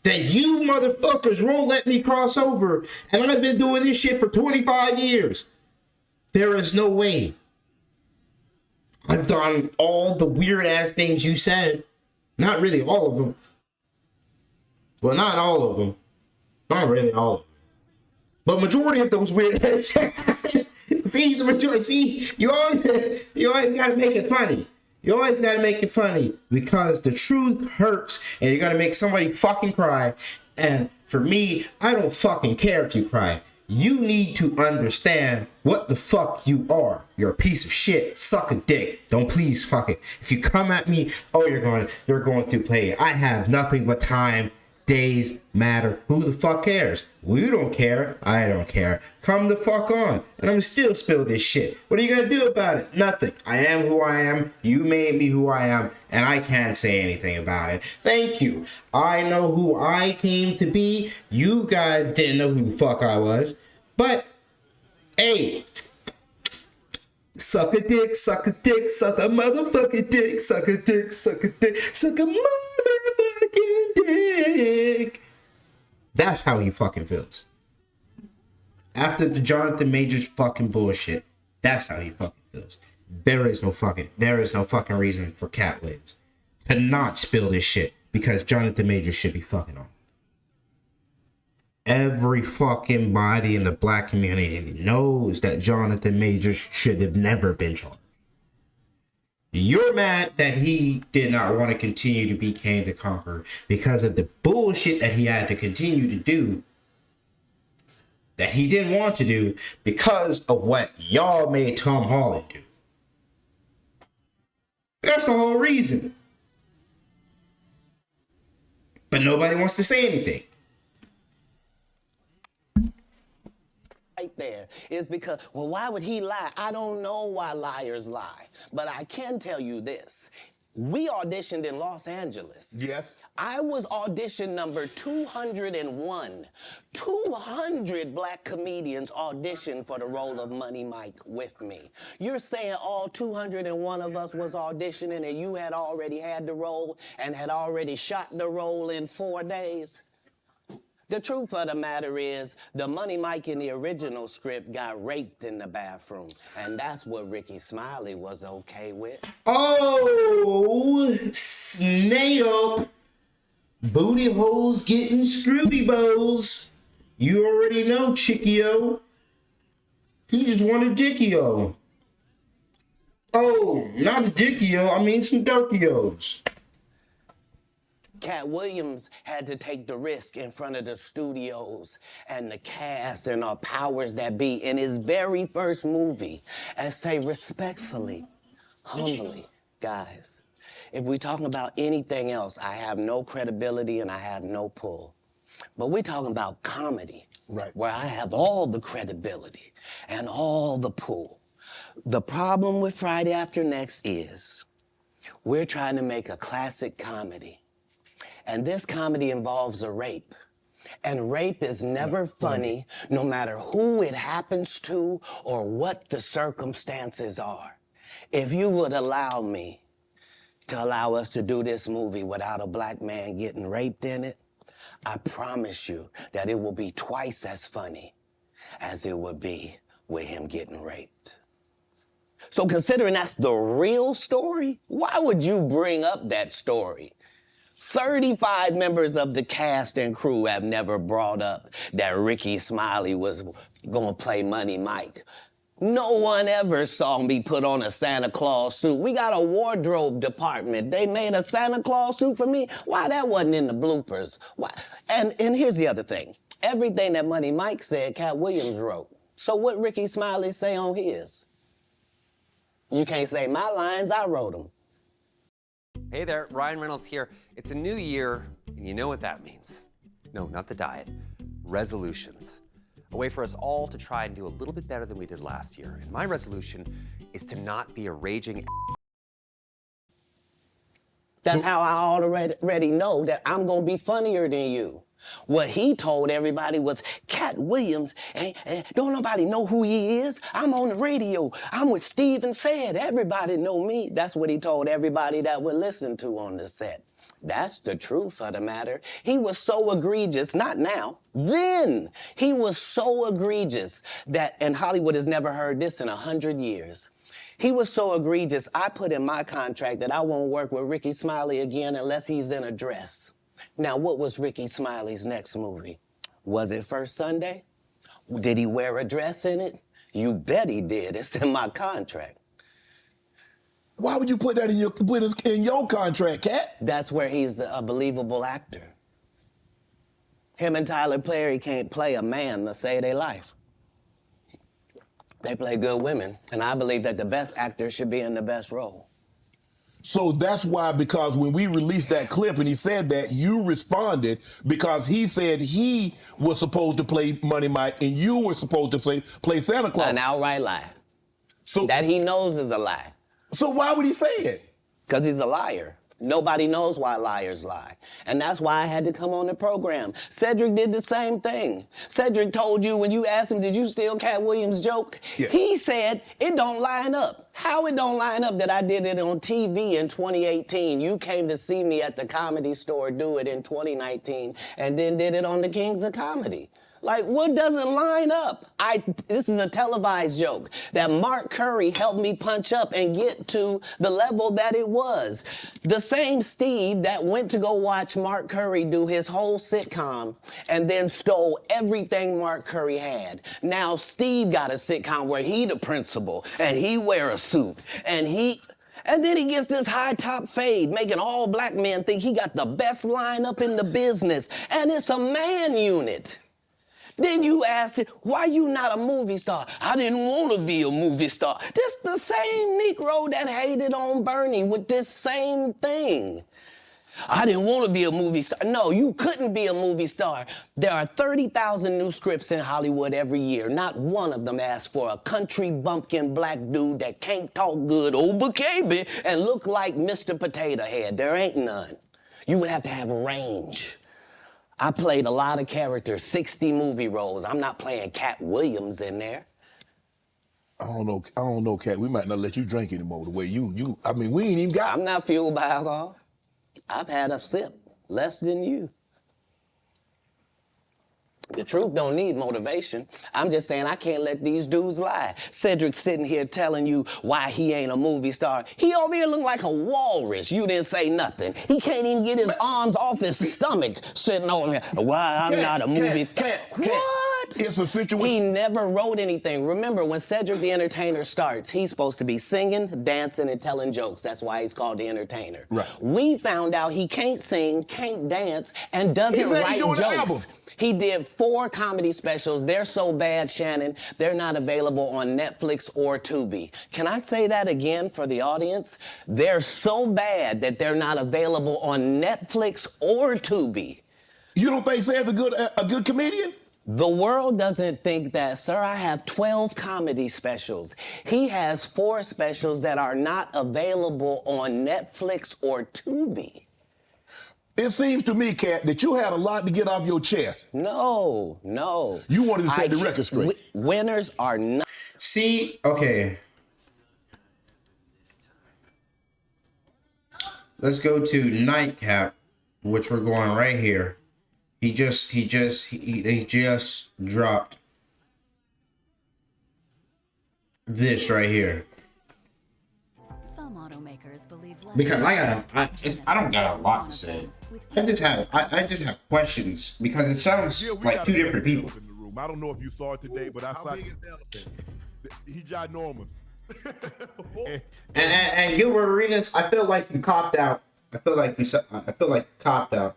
That you motherfuckers won't let me cross over, and I've been doing this shit for 25 years. There is no way. I've done all the weird ass things you said. Not really all of them. Well, not all of them. Not really all of them. But majority of those weird ass see, the majority, see, you always gotta make it funny. You always gotta make it funny because the truth hurts and you're gonna make somebody fucking cry. And for me, I don't fucking care if you cry. You need to understand what the fuck you are. You're a piece of shit. Suck a dick. Don't please fuck it. If you come at me, oh, you're going through play. I have nothing but time. Days matter. Who the fuck cares? We don't care. I don't care. Come the fuck on. And I'm still spill this shit. What are you gonna do about it? Nothing. I am who I am. You made me who I am. And I can't say anything about it. Thank you. I know who I came to be. You guys didn't know who the fuck I was. But, hey. Suck a dick, suck a dick, suck a motherfucking dick, suck a dick, suck a dick, suck a motherfucking dick. That's how he fucking feels. After the Jonathan Majors fucking bullshit, that's how he fucking feels. There is no fucking reason for Cat Williams to not spill this shit because Jonathan Majors should be fucking on. Every fucking body in the black community knows that Jonathan Majors should have never been charged. You're mad that he did not want to continue to be King the Conqueror because of the bullshit that he had to continue to do, that he didn't want to do because of what y'all made Tom Holland do. That's the whole reason. But nobody wants to say anything. Right there is because, well, why would he lie? I don't know why liars lie, but I can tell you this. We auditioned in Los Angeles. Yes. I was audition number 201. 200 black comedians auditioned for the role of Money Mike with me. You're saying all 201 of us was auditioning and you had already had the role and had already shot the role in 4 days? The truth of the matter is, the Money Mike in the original script got raped in the bathroom, and that's what Ricky Smiley was okay with. Oh, snap. Booty holes getting scrooty bows. You already know, Chickio. He just wanted Dickio. Oh, not a Dickio, I mean some Dirkios. Cat Williams had to take the risk in front of the studios and the cast and our powers that be in his very first movie and say respectfully, humbly, guys, if we're talking about anything else, I have no credibility and I have no pull. But we're talking about comedy, right, where I have all the credibility and all the pull. The problem with Friday After Next is we're trying to make a classic comedy. And this comedy involves a rape. And rape is never funny, no matter who it happens to or what the circumstances are. If you would allow me to allow us to do this movie without a black man getting raped in it, I promise you that it will be twice as funny as it would be with him getting raped. So considering that's the real story, why would you bring up that story? 35 members of the cast and crew have never brought up that Ricky Smiley was gonna play Money Mike. No one ever saw me put on a Santa Claus suit. We got a wardrobe department. They made a Santa Claus suit for me. Why that wasn't in the bloopers? Why? And here's the other thing. Everything that Money Mike said, Cat Williams wrote. So what Ricky Smiley say on his? You can't say my lines, I wrote them. Hey there, Ryan Reynolds here. It's a new year, and you know what that means. No, not the diet. Resolutions. A way for us all to try and do a little bit better than we did last year. And my resolution is to not be a raging. That's how I already know that I'm gonna be funnier than you. What he told everybody was, Cat Williams, don't nobody know who he is? I'm on the radio. I'm with Steven Said. Everybody know me. That's what he told everybody that would listen to on the set. That's the truth of the matter. He was so egregious, not now, then. He was so egregious that, and Hollywood has never heard this in 100 years. He was so egregious, I put in my contract that I won't work with Ricky Smiley again unless he's in a dress. Now, what was Ricky Smiley's next movie? Was it First Sunday? Did he wear a dress in it? You bet he did. It's in my contract. Why would you put that in your contract, Cat? That's where he's a believable actor. Him and Tyler Perry can't play a man to save their life. They play good women, and I believe that the best actor should be in the best role. So that's why, because when we released that clip and he said that, you responded because he said he was supposed to play Money Mike and you were supposed to play Santa Claus. An outright lie. So that he knows is a lie. So why would he say it? Because he's a liar. Nobody knows why liars lie. And that's why I had to come on the program. Cedric did the same thing. Cedric told you when you asked him, did you steal Cat Williams' joke? Yeah. He said, it don't line up. How it don't line up that I did it on TV in 2018? You came to see me at the Comedy Store do it in 2019 and then did it on the Kings of Comedy. Like, what doesn't line up? This is a televised joke that Mark Curry helped me punch up and get to the level that it was. The same Steve that went to go watch Mark Curry do his whole sitcom and then stole everything Mark Curry had. Now Steve got a sitcom where he the principal and he wear a suit and then he gets this high top fade, making all black men think he got the best lineup in the business. And it's a man unit. Then you asked it, why you not a movie star? I didn't want to be a movie star. This the same Negro that hated on Bernie with this same thing. I didn't want to be a movie star. No, you couldn't be a movie star. There are 30,000 new scripts in Hollywood every year. Not one of them asks for a country bumpkin black dude that can't talk good, baby, and look like Mr. Potato Head. There ain't none. You would have to have range. I played a lot of characters, 60 movie roles. I'm not playing Cat Williams in there. I don't know, Cat. We might not let you drink anymore the way I mean, we ain't even got... I'm not fueled by alcohol. I've had a sip, less than you. The truth don't need motivation. I'm just saying I can't let these dudes lie. Cedric's sitting here telling you why he ain't a movie star. He over here look like a walrus. You didn't say nothing. He can't even get his arms off his stomach sitting over here. Why I'm not a movie star. What? It's a situation. He never wrote anything. Remember, when Cedric the Entertainer starts, he's supposed to be singing, dancing, and telling jokes. That's why he's called the Entertainer. Right. We found out he can't sing, can't dance, and doesn't write jokes. He did 4 comedy specials. They're so bad, Shannon, they're not available on Netflix or Tubi. Can I say that again for the audience? They're so bad that they're not available on Netflix or Tubi. You don't think Sam's a good comedian? The world doesn't think that, sir. I have 12 comedy specials. He has 4 specials that are not available on Netflix or Tubi. It seems to me, Cat, that you had a lot to get off your chest. No. You wanted to set the record straight. Winners are not. See, okay. Let's go to Nightcap, which we're going right here. He just dropped this right here. Some automakers believe because I don't got a lot to say. I just have questions because it sounds like 2 different people. I don't know if you saw it today, but I saw it. He ginormous. And Gilbert Arenas, I feel like you copped out. I feel like you copped out.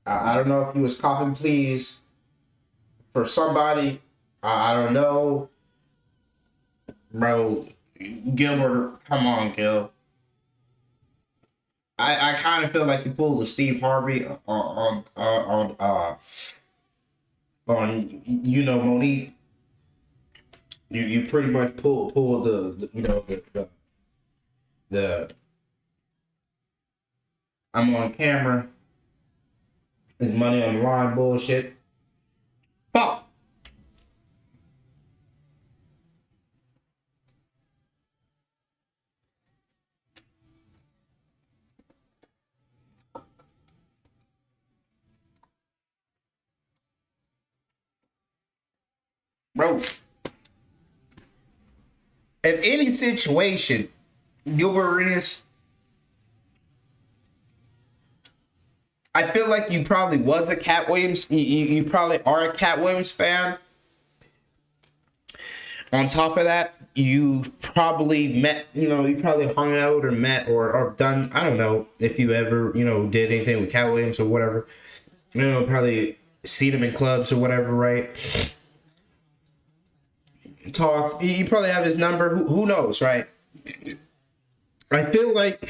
I don't know if he was copping please for somebody. I don't know. Bro, Gilbert, come on, Gil. I kind of feel like you pulled the Steve Harvey on Monique. You pretty much pulled the I'm on camera. There's money on the line bullshit. Fuck. Bro, in any situation, Gilbert Arenas, I feel like you probably was a Cat Williams. You probably are a Cat Williams fan. On top of that, you probably met, you probably hung out or met or done, I don't know if you ever, did anything with Cat Williams or whatever. Probably seen him in clubs or whatever, right? Talk. You probably have his number. Who knows, right? I feel like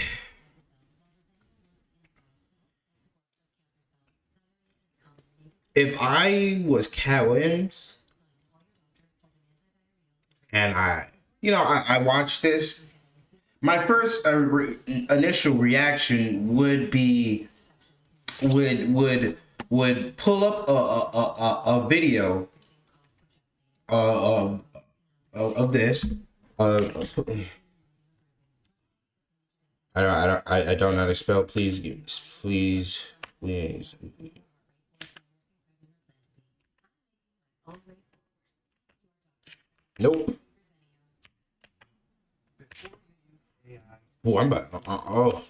if I was Cat Williams and I watched this, my first initial reaction would be would pull up a video of this. I don't know how to spell. Please. Nope. Oh, I'm about.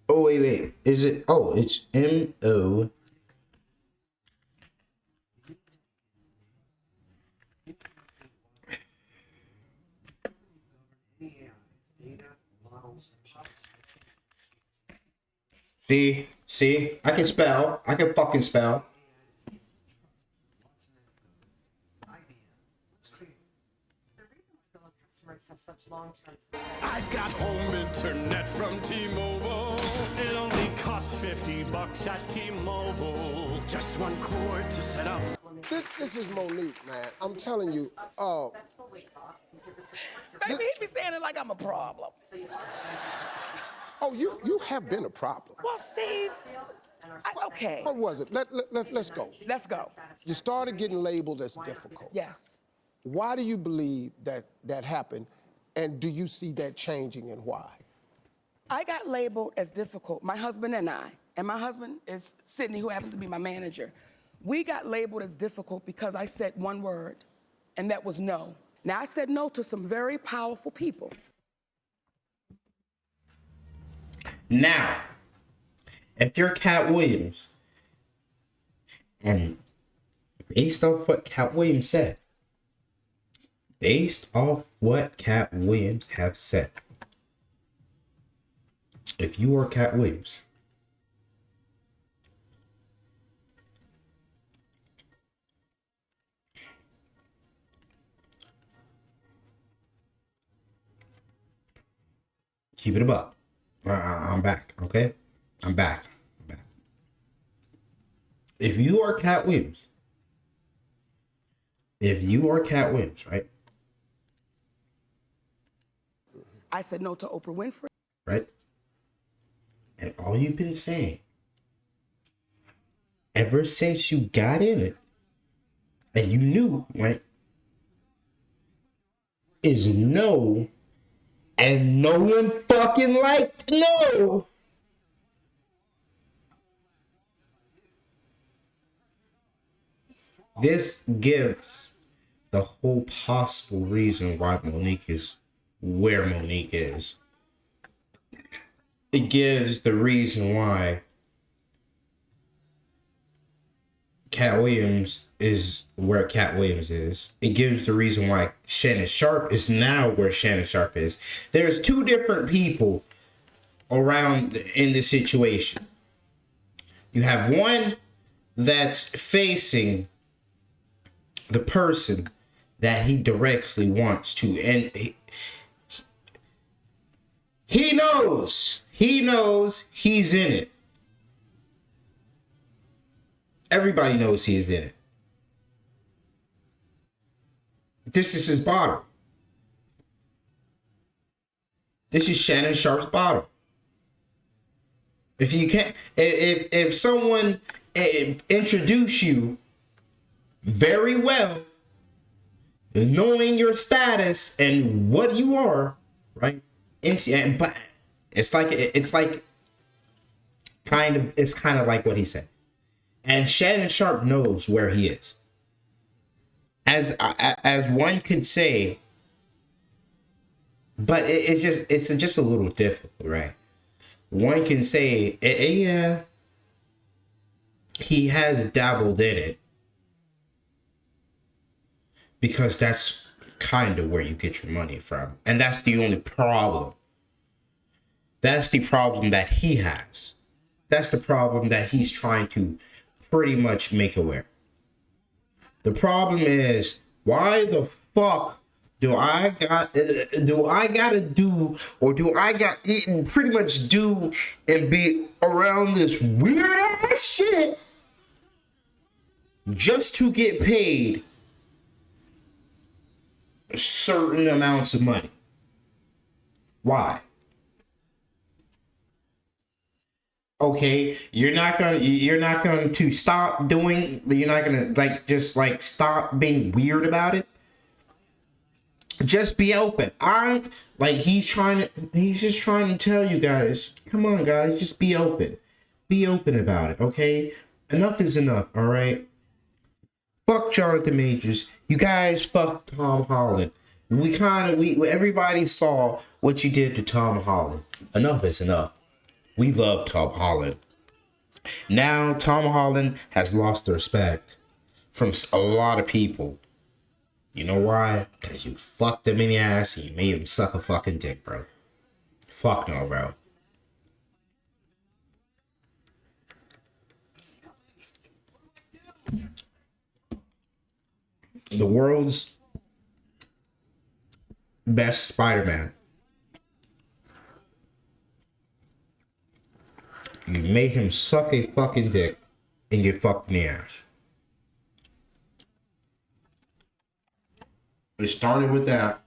Oh wait. Is it? Oh, it's MO. See, I can spell. I can fucking spell. I've got home internet from T-Mobile. It only costs $50 at T-Mobile. Just one cord to set up. This is Monique, man. I'm telling you. Baby, he be saying it like I'm a problem. Oh, you have been a problem. Well, Steve, okay. What was it? Let's go. Let's go. You started getting labeled as difficult. Yes. Why do you believe that happened? And do you see that changing, and why? I got labeled as difficult. My husband and my husband is Sydney, who happens to be my manager. We got labeled as difficult because I said one word, and that was no. Now, I said no to some very powerful people. Now, if you're Cat Williams, and based off what Cat Williams said, if you are Cat Williams, keep it above. I'm back, okay? I'm back. If you are Cat Williams, right? I said no to Oprah Winfrey. Right? And all you've been saying ever since you got in it, and you knew, right, is no, and no one fucking liked no. This gives the whole possible reason why Monique is where Monique is. It gives the reason why Cat Williams is where Cat Williams is. It gives the reason why Shannon Sharpe is now where Shannon Sharpe is. There's two different people around in this situation. You have one that's facing the person that he directly wants to, and he knows he's in it. Everybody knows he's in it. This is his bottle. This is Shannon Sharpe's bottle. If you can't, if someone introduce you very well, knowing your status and what you are, right? But it's kind of like what he said. And Shannon Sharpe knows where he is. As one could say, but it's just a little difficult, right? One can say, yeah, he has dabbled in it, because that's kind of where you get your money from. And that's the only problem. That's the problem that he has. That's the problem that he's trying to pretty much make aware. The problem is, why the fuck do I gotta do, or do I got pretty much do and be around this weird ass shit just to get paid certain amounts of money? Why? Okay, you're not going to stop doing, you're not going to stop being weird about it. Just be open. He's just trying to tell you guys, come on guys, just be open. Be open about it, okay? Enough is enough, all right? Fuck Jonathan Majors. You guys fucked Tom Holland. Everybody saw what you did to Tom Holland. Enough is enough. We love Tom Holland. Now Tom Holland has lost the respect from a lot of people. You know why? Because you fucked him in the ass and you made him suck a fucking dick, bro. Fuck no, bro. The world's best Spider-Man. You made him suck a fucking dick and get fucked in the ass. It started with that,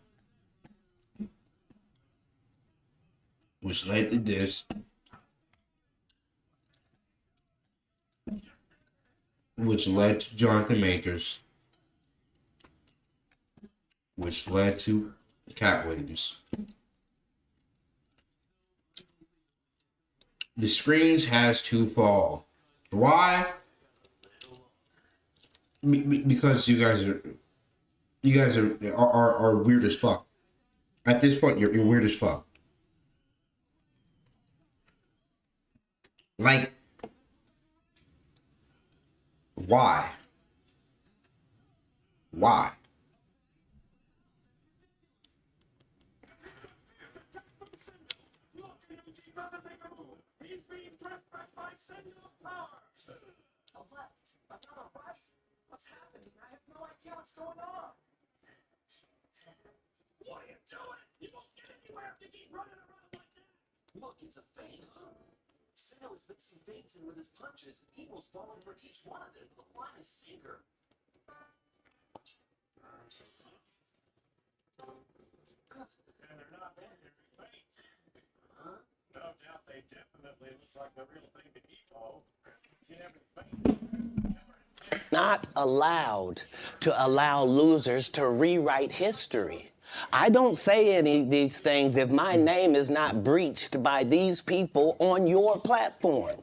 which led to this, which led to Jonathan Majors, which led to Cat Williams. The screens has to fall. Why? Because you guys are weird as fuck. At this point, you're weird as fuck. Like, why? Why? What's happening? I have no idea what's going on. What are you doing? You won't get anywhere if you keep running around like that. Look, it's a feint. Sale is mixing feints in with his punches. Evil's falling for each one of them. The line is sinker. And they're not ordinary feints. Huh? No doubt they definitely look like the real thing to Evo. Not allowed to allow losers to rewrite history. I don't say any of these things if my name is not breached by these people on your platform.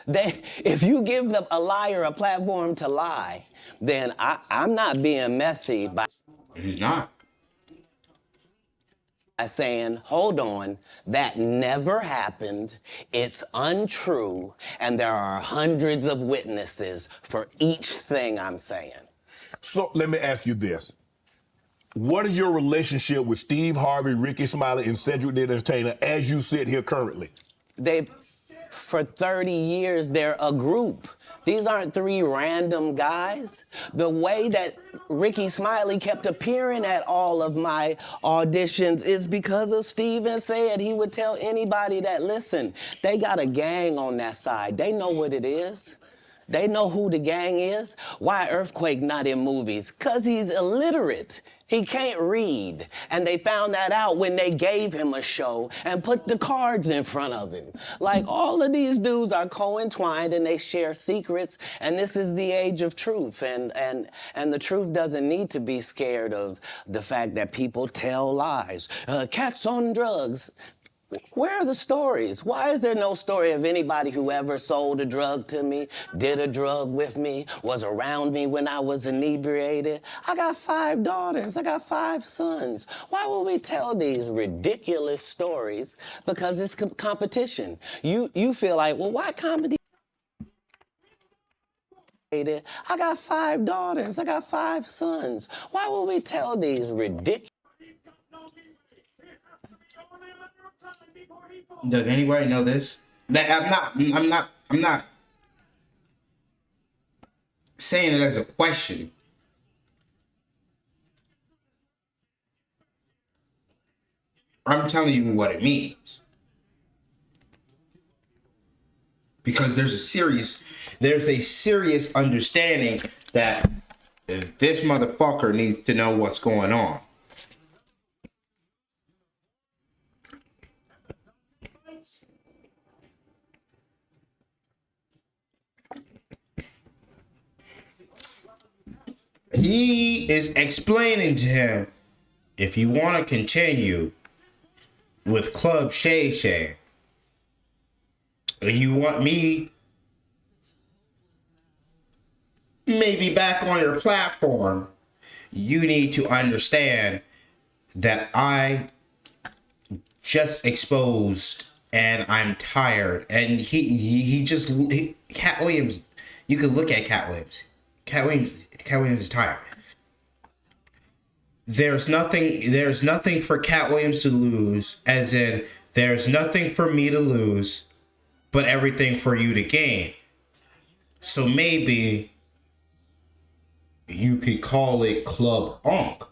If you give a liar a platform to lie, then I'm not being messy by... He's not. saying, hold on, that never happened, it's untrue, and there are hundreds of witnesses for each thing I'm saying. So let me ask you this. What is your relationship with Steve Harvey, Ricky Smiley, and Cedric the Entertainer as you sit here currently? For 30 years, they're a group. These aren't three random guys. The way that Ricky Smiley kept appearing at all of my auditions is because of Steven said he would tell anybody that, listen, they got a gang on that side. They know what it is. They know who the gang is. Why Earthquake not in movies? 'Cause he's illiterate. He can't read. And they found that out when they gave him a show and put the cards in front of him. Like, all of these dudes are co-entwined and they share secrets, and this is the age of truth. And the truth doesn't need to be scared of the fact that people tell lies. Cats on drugs. Where are the stories? Why is there no story of anybody who ever sold a drug to me, did a drug with me, was around me when I was inebriated? I got 5 daughters. I got 5 sons. Why would we tell these ridiculous stories? Because it's competition. You feel like, well, why comedy? I got 5 daughters. I got 5 sons. Why would we tell these ridiculous? Does anybody know this? That I'm not saying it as a question. I'm telling you what it means. Because there's a serious understanding that this motherfucker needs to know what's going on. He is explaining to him, if you want to continue with Club Shay Shay, and you want me maybe back on your platform, you need to understand that I just exposed and I'm tired. And Cat Williams, you can look at Cat Williams. Cat Williams is tired. There's nothing for Cat Williams to lose, as in there's nothing for me to lose, but everything for you to gain. So maybe you could call it Club Onk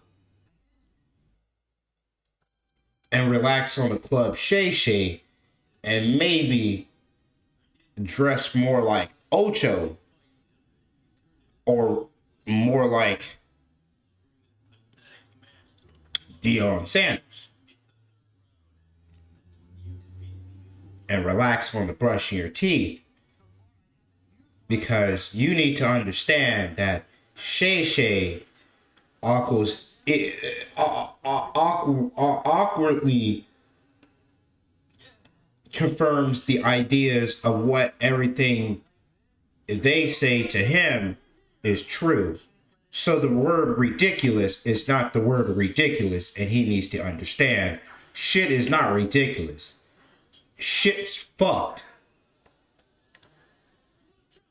and relax on the Club Shay Shay and maybe dress more like Ocho or more like Deion Sanders and relax on the brushing your teeth, because you need to understand that Shay Shay awkwardly confirms the ideas of what everything they say to him is true. So the word ridiculous is not the word ridiculous, and he needs to understand shit is not ridiculous. Shit's fucked.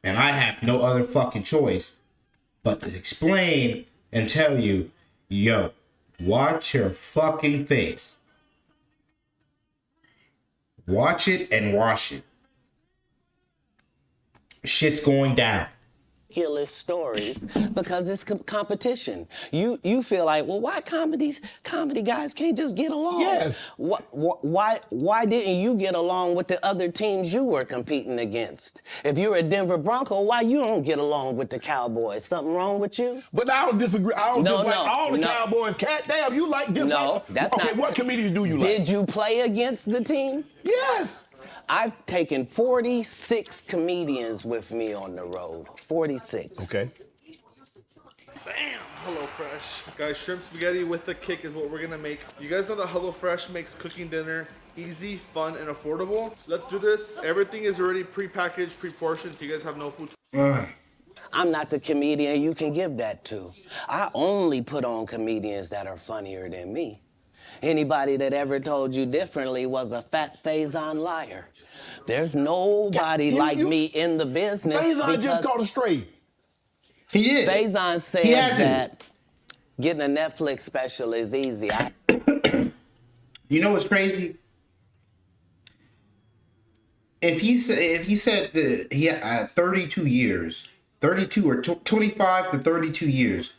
And I have no other fucking choice but to explain and tell you, yo, watch your fucking face. Watch it and wash it. Shit's going down. Ridiculous stories because it's competition. You feel like, well, why comedy guys can't just get along? Yes. Why didn't you get along with the other teams you were competing against? If you're a Denver Bronco, why you don't get along with the Cowboys? Something wrong with you? But I don't disagree. I don't dislike all the Cowboys. Cat damn, you like this? No, that's not. Okay, what comedians do you like? Did you play against the team? Yes. I've taken 46 comedians with me on the road. 46. Okay. Bam! HelloFresh. Guys, shrimp spaghetti with a kick is what we're gonna make. You guys know that HelloFresh makes cooking dinner easy, fun, and affordable. Let's do this. Everything is already pre-packaged, pre-portioned, so you guys have no food. I'm not the comedian you can give that to. I only put on comedians that are funnier than me. Anybody that ever told you differently was a fat Faison liar. There's nobody like me in the business. Faison just caught a stray. He did. Faison said that getting a Netflix special is easy. You know what's crazy? If he said that he had 32 years, 32 or 25 to 32 years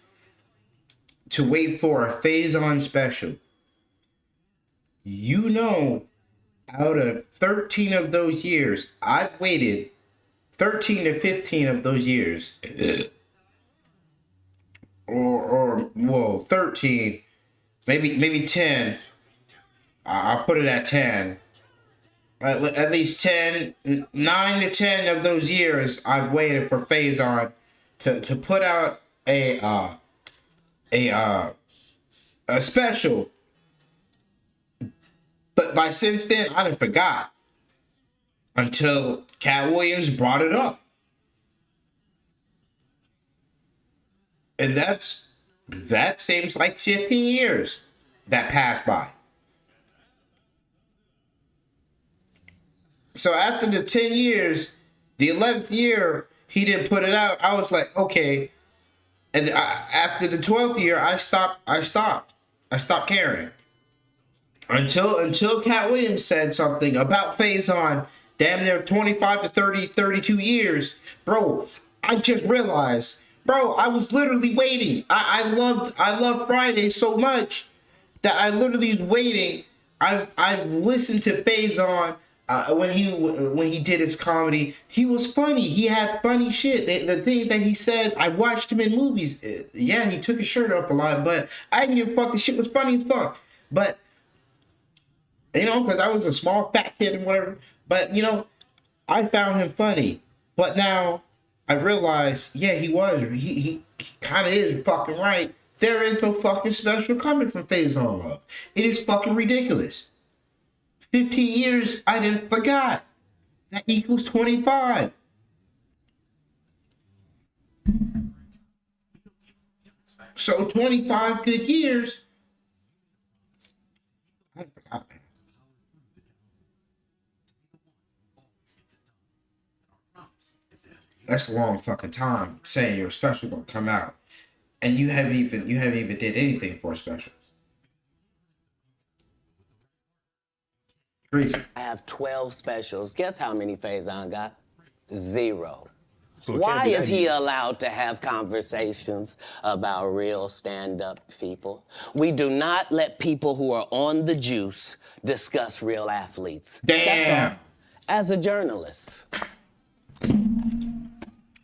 to wait for a Faison special, you know, out of 13 of those years, I've waited 13 to 15 of those years, or 13, maybe 10. I'll put it at 10. At least 10, 9 to 10 of those years, I've waited for Faison to put out a special. But by since then, I done forgot until Cat Williams brought it up, and that seems like 15 years that passed by. So after the 10 years, the 11th year, he didn't put it out. I was like, okay. And after the 12th year, I stopped caring. Until Cat Williams said something about Faison, damn near 25 to 32 years. Bro, I just realized, bro, I was literally waiting. I love Friday so much that I literally was waiting. I've listened to Faison. When he did his comedy, he was funny. He had funny shit. The things that he said, I watched him in movies. Yeah, he took his shirt off a lot, but I didn't give a fuck. The shit was funny as fuck. But, you know, because I was a small fat kid and whatever. But, you know, I found him funny. But now I realize, yeah, he was. He kind of is fucking right. There is no fucking special coming from Faison Love. It is fucking ridiculous. 15 years, I didn't forgot. That equals 25. So 25 good years. I forgot. That's a long fucking time saying your special gonna come out, and you haven't even did anything for a special. I have 12 specials. Guess how many Faison got? 0. So why is he allowed to have conversations about real stand-up people? We do not let people who are on the juice discuss real athletes. Damn. As a journalist.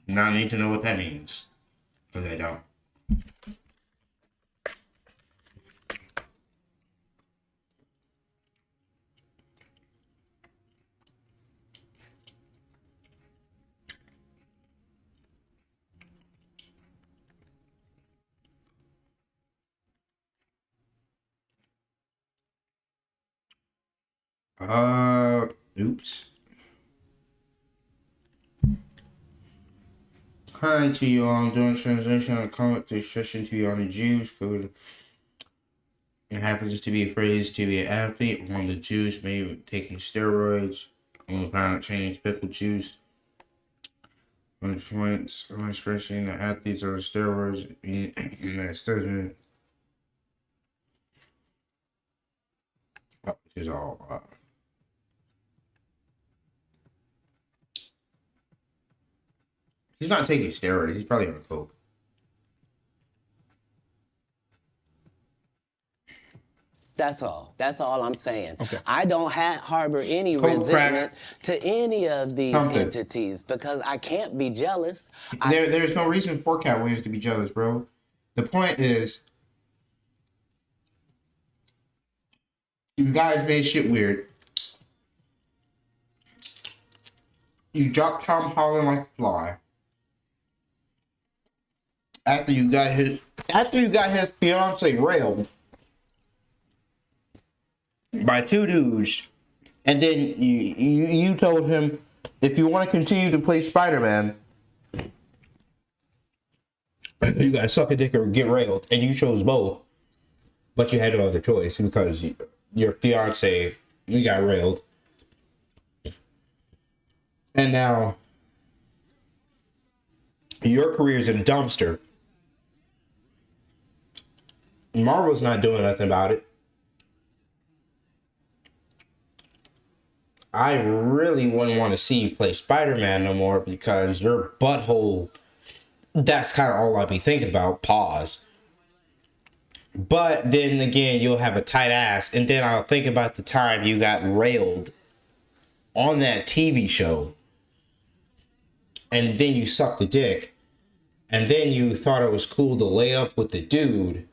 Now I need to know what that means. Because I don't. Oops. Hi to you all. I'm doing translation on a comment to session to you on the Jews. It happens to be a phrase to be an athlete. One of the Jews may be taking steroids. On the final change pickle juice. On the points, I'm expressing that athletes are steroids in that statement. Which is all. He's not taking steroids. He's probably on coke. That's all. That's all I'm saying. Okay. I don't harbor any Coke, resentment crack. to any of these Something. entities because I can't be jealous. There's no reason for Cat Williams to be jealous, bro. The point is, you guys made shit weird. You dropped Tom Holland like a fly. After you got his fiance railed by 2 dudes, and then you told him if you want to continue to play Spider-Man, you gotta suck a dick or get railed, and you chose both. but you had no other choice because your fiance, you got railed. And now your career's in a dumpster. Marvel's not doing nothing about it. I really wouldn't want to see you play Spider-Man no more because your butthole, that's kind of all I'd be thinking about. Pause. But then again, you'll have a tight ass, and then I'll think about the time you got railed on that TV show, and then you sucked the dick, and then you thought it was cool to lay up with the dude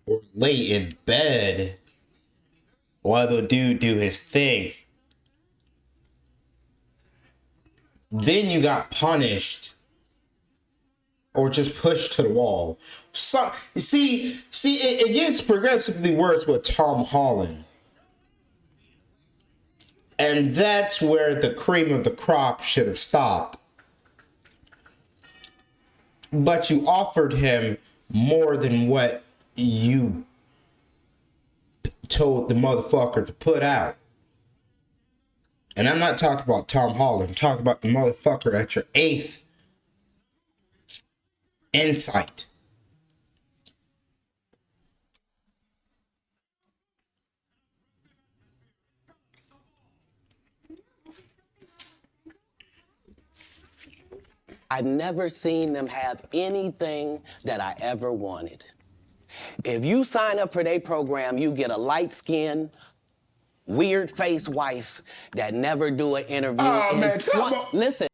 or lay in bed while the dude do his thing. Then you got punished or just pushed to the wall. So you see, it gets progressively worse with Tom Holland. And that's where the cream of the crop should have stopped. But you offered him more than what you told the motherfucker to put out. And I'm not talking about Tom Holland. I'm talking about the motherfucker at your 8th insight. I've never seen them have anything that I ever wanted. If you sign up for their program, you get a light-skinned, weird-faced wife that never do an interview. Oh, man, come on. Listen.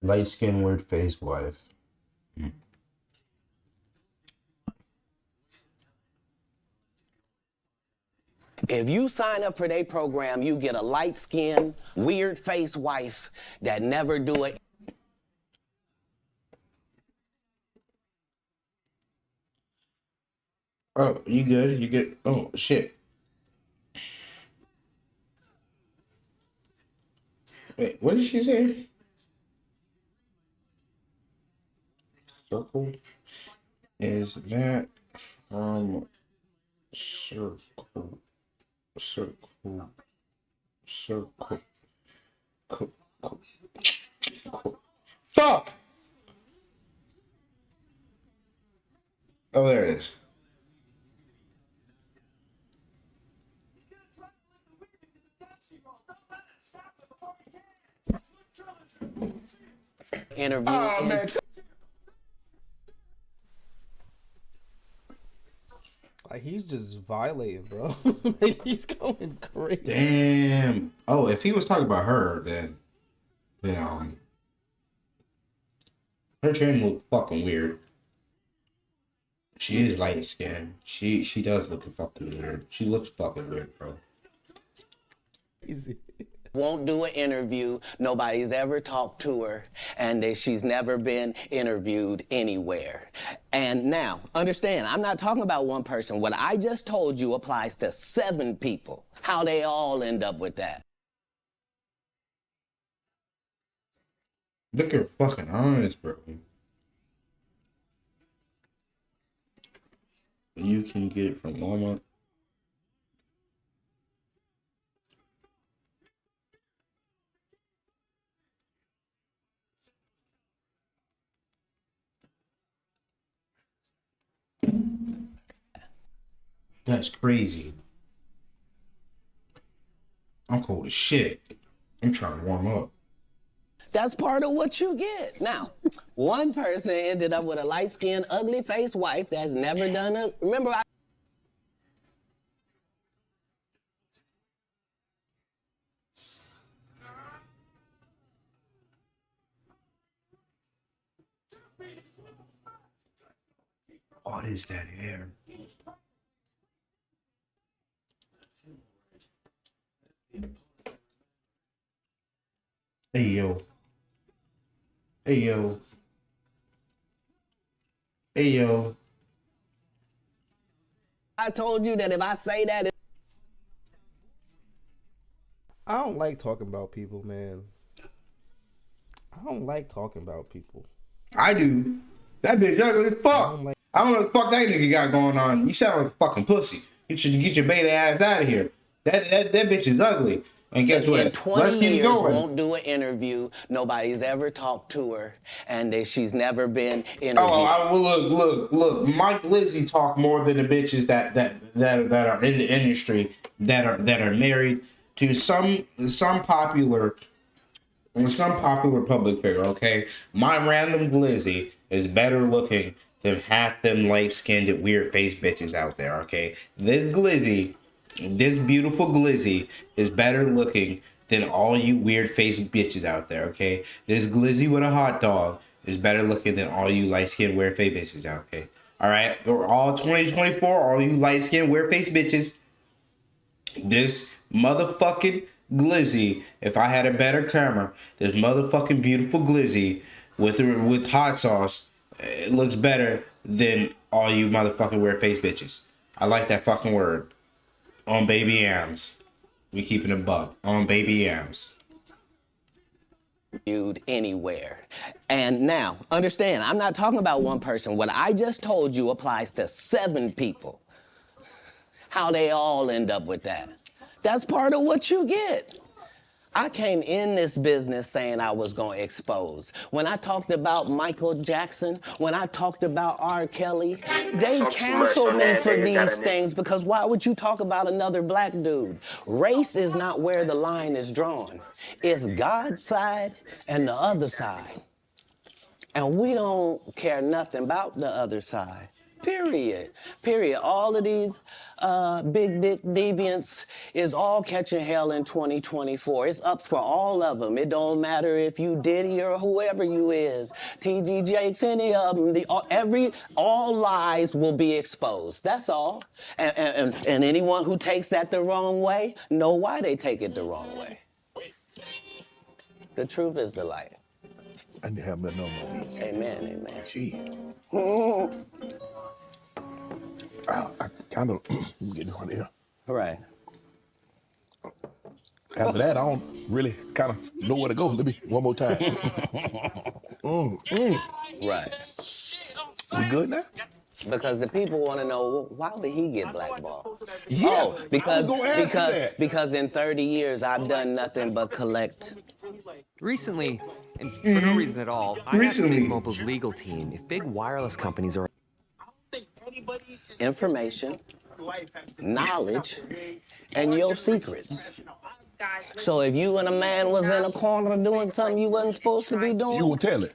Light-skinned, weird-faced wife. If you sign up for their program, you get a light-skinned, weird-faced wife that never do it. Oh, you good? You good? Oh, shit. Wait, what did she say? Circle is that from circle, circle, circle, fuck! Oh, there it is. Interview. Oh, man. Like, he's just violating, bro. Like, he's going crazy. Damn. Oh, if he was talking about her, then her chin looked fucking weird. She is light skinned. She does look fucking weird. She looks fucking weird, bro. Easy. Won't do an interview. Nobody's ever talked to her, and that she's never been interviewed anywhere. And now, understand, I'm not talking about one person. What I just told you applies to 7 people. How they all end up with that. Look at her fucking eyes, bro. You can get it from Walmart. That's crazy. I'm cold as shit. I'm trying to warm up. That's part of what you get. Now, one person ended up with a light-skinned, ugly-faced wife that's never done a... Remember, What is that hair? Hey yo. Hey yo. Hey yo. I told you that if I say that, I don't like talking about people, man. I don't like talking about people. I do. That bitch ugly as fuck. I don't know what the fuck that nigga got going on. You sound like a fucking pussy. You should get your beta ass out of here. That bitch is ugly. And guess what? in 20 Let's keep years going. won't do an interview. Nobody's ever talked to her, and she's never been interviewed. Look. Mike Lizzie talk more than the bitches that are in the industry that are married to some popular public figure. Okay, my random Glizzy is better looking than half them light skinned weird face bitches out there. Okay, this Glizzy. This beautiful Glizzy is better looking than all you weird face bitches out there, okay? This Glizzy with a hot dog is better looking than all you light-skinned weird face bitches out, okay? All right? We're all 2024, all you light-skinned weird face bitches. This motherfucking Glizzy, if I had a better camera, this motherfucking beautiful Glizzy with hot sauce, it looks better than all you motherfucking weird face bitches. I like that fucking word. On baby yams. We keeping a buck. On baby yams. Viewed anywhere. And now, understand, I'm not talking about one person. What I just told you applies to 7 people. How they all end up with that. That's part of what you get. I came in this business saying I was going to expose. When I talked about Michael Jackson, when I talked about R. Kelly, they canceled me for these things because why would you talk about another black dude? Race is not where the line is drawn. It's God's side and the other side. And we don't care nothing about the other side. Period. All of these big dick deviants is all catching hell in 2024. It's up for all of them. It don't matter if you Diddy or whoever you is. TG Jakes, any of them. All lies will be exposed. That's all. And anyone who takes that the wrong way, know why they take it the wrong way. The truth is the light. I need to have no more of these. Amen. Gee. I kind of get one here. Right. After that, I don't really kind of know where to go. Let me one more time. Right. We good now? Because the people want to know, well, why did he get blackballed? Yeah, oh, I was gonna ask you that. Because in 30 years, I've done nothing but collect. Recently, and for no reason at all, I asked Big Mobile's legal team if big wireless companies are information, knowledge, and your secrets. So if you and a man was in a corner doing something you wasn't supposed to be doing, you will tell it.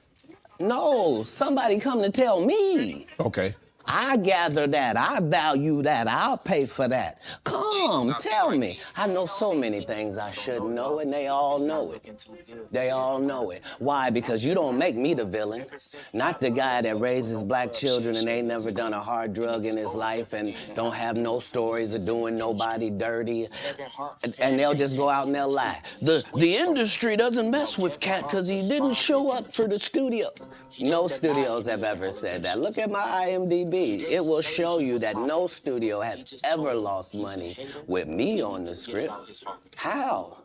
No, somebody come to tell me. Okay. I gather that, I value that, I'll pay for that. Come, tell me. I know so many things I shouldn't know, and they all know it. They all know it. Why? Because you don't make me the villain. Not the guy that raises black children and ain't never done a hard drug in his life and don't have no stories of doing nobody dirty. And they'll just go out and they'll lie. The industry doesn't mess with Cat because he didn't show up for the studio. No studios have ever said that. Look at my IMDb. It will show you that no studio has ever lost money with me on the script. How?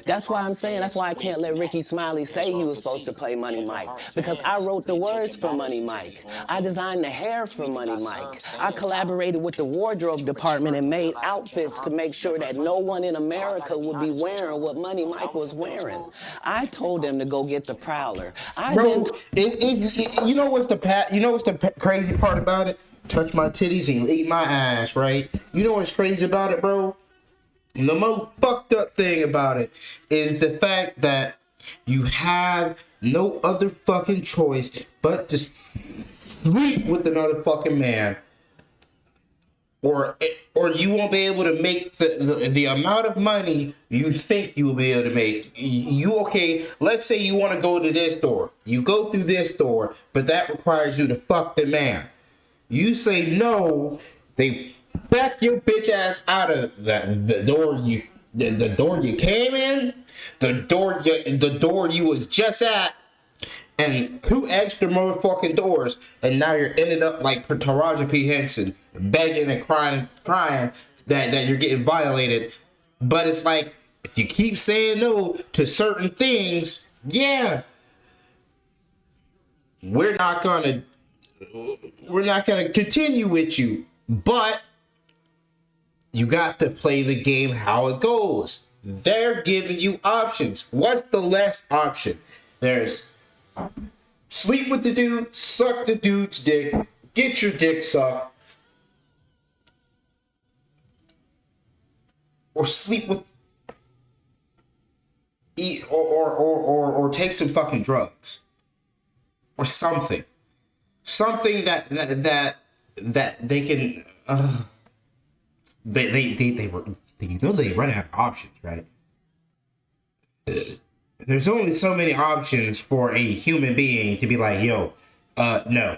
That's why I'm saying, that's why I can't let Ricky Smiley say he was supposed to play Money Mike. Because I wrote the words for Money Mike. I designed the hair for Money Mike. I collaborated with the wardrobe department and made outfits to make sure that no one in America would be wearing what Money Mike was wearing. I told them to go get the Prowler. You know what's the crazy part about it? Touch my titties and eat my ass, right? You know what's crazy about it, bro? The most fucked up thing about it is the fact that you have no other fucking choice but to sleep with another fucking man, or you won't be able to make the amount of money you think you will be able to make. Let's say you want to go to this door. You go through this door, but that requires you to fuck the man. You say no, they back your bitch ass out of the door you came in, The door you was just at, and 2 extra motherfucking doors, and now you're ended up like Taraji P. Henson, begging and crying that you're getting violated. But it's like, if you keep saying no to certain things, yeah, we're not gonna continue with you. But you got to play the game how it goes. They're giving you options. What's the less option? There's sleep with the dude, suck the dude's dick, get your dick sucked, or sleep with, eat, or take some fucking drugs, or something that they can. They run out of options, right? There's only so many options for a human being to be like, yo, no.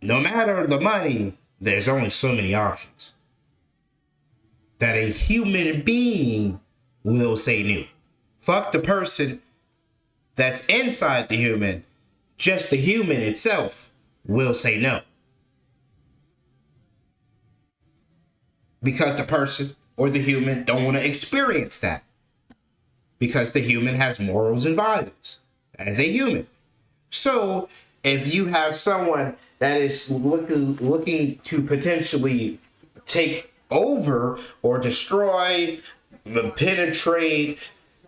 No matter the money, there's only so many options that a human being will say no. Fuck the person that's inside the human. Just the human itself will say no. Because the person or the human don't want to experience that. Because the human has morals and values as a human. So if you have someone that is looking to potentially take over or destroy, penetrate,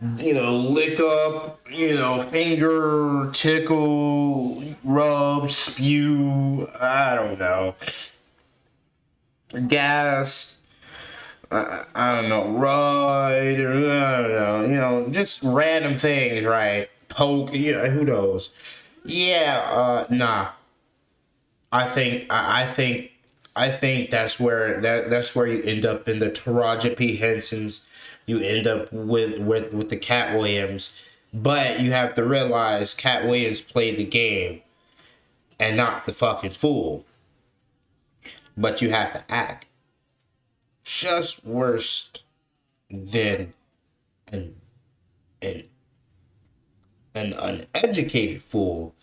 lick up, finger, tickle, rub, spew, I don't know, gas, I don't know, ride, I don't know, just random things, right? Poke, who knows? Yeah, nah. I think that's where you end up in the Taraji P. Hensons. You end up with the Cat Williams, but you have to realize Cat Williams played the game and not the fucking fool. But you have to act just worse than an uneducated fool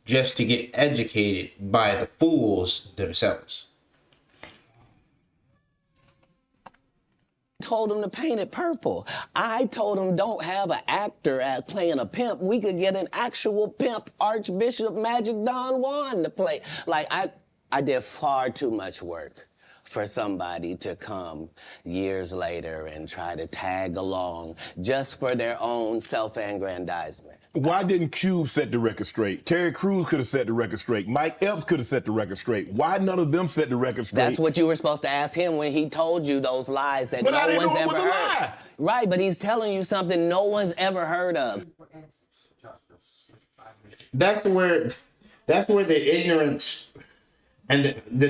just to get educated by the fools themselves. Told him to paint it purple. I told him don't have an actor at playing a pimp. We could get an actual pimp, Archbishop Magic Don Juan, to play. Like, I did far too much work for somebody to come years later and try to tag along just for their own self-aggrandizement. Why didn't Cube set the record straight? Terry Crews could have set the record straight. Mike Epps could have set the record straight. Why none of them set the record straight? That's what you were supposed to ask him when he told you those lies that but no I didn't one's know it ever was a heard. lie. Right, but he's telling you something no one's ever heard of. That's where the ignorance and the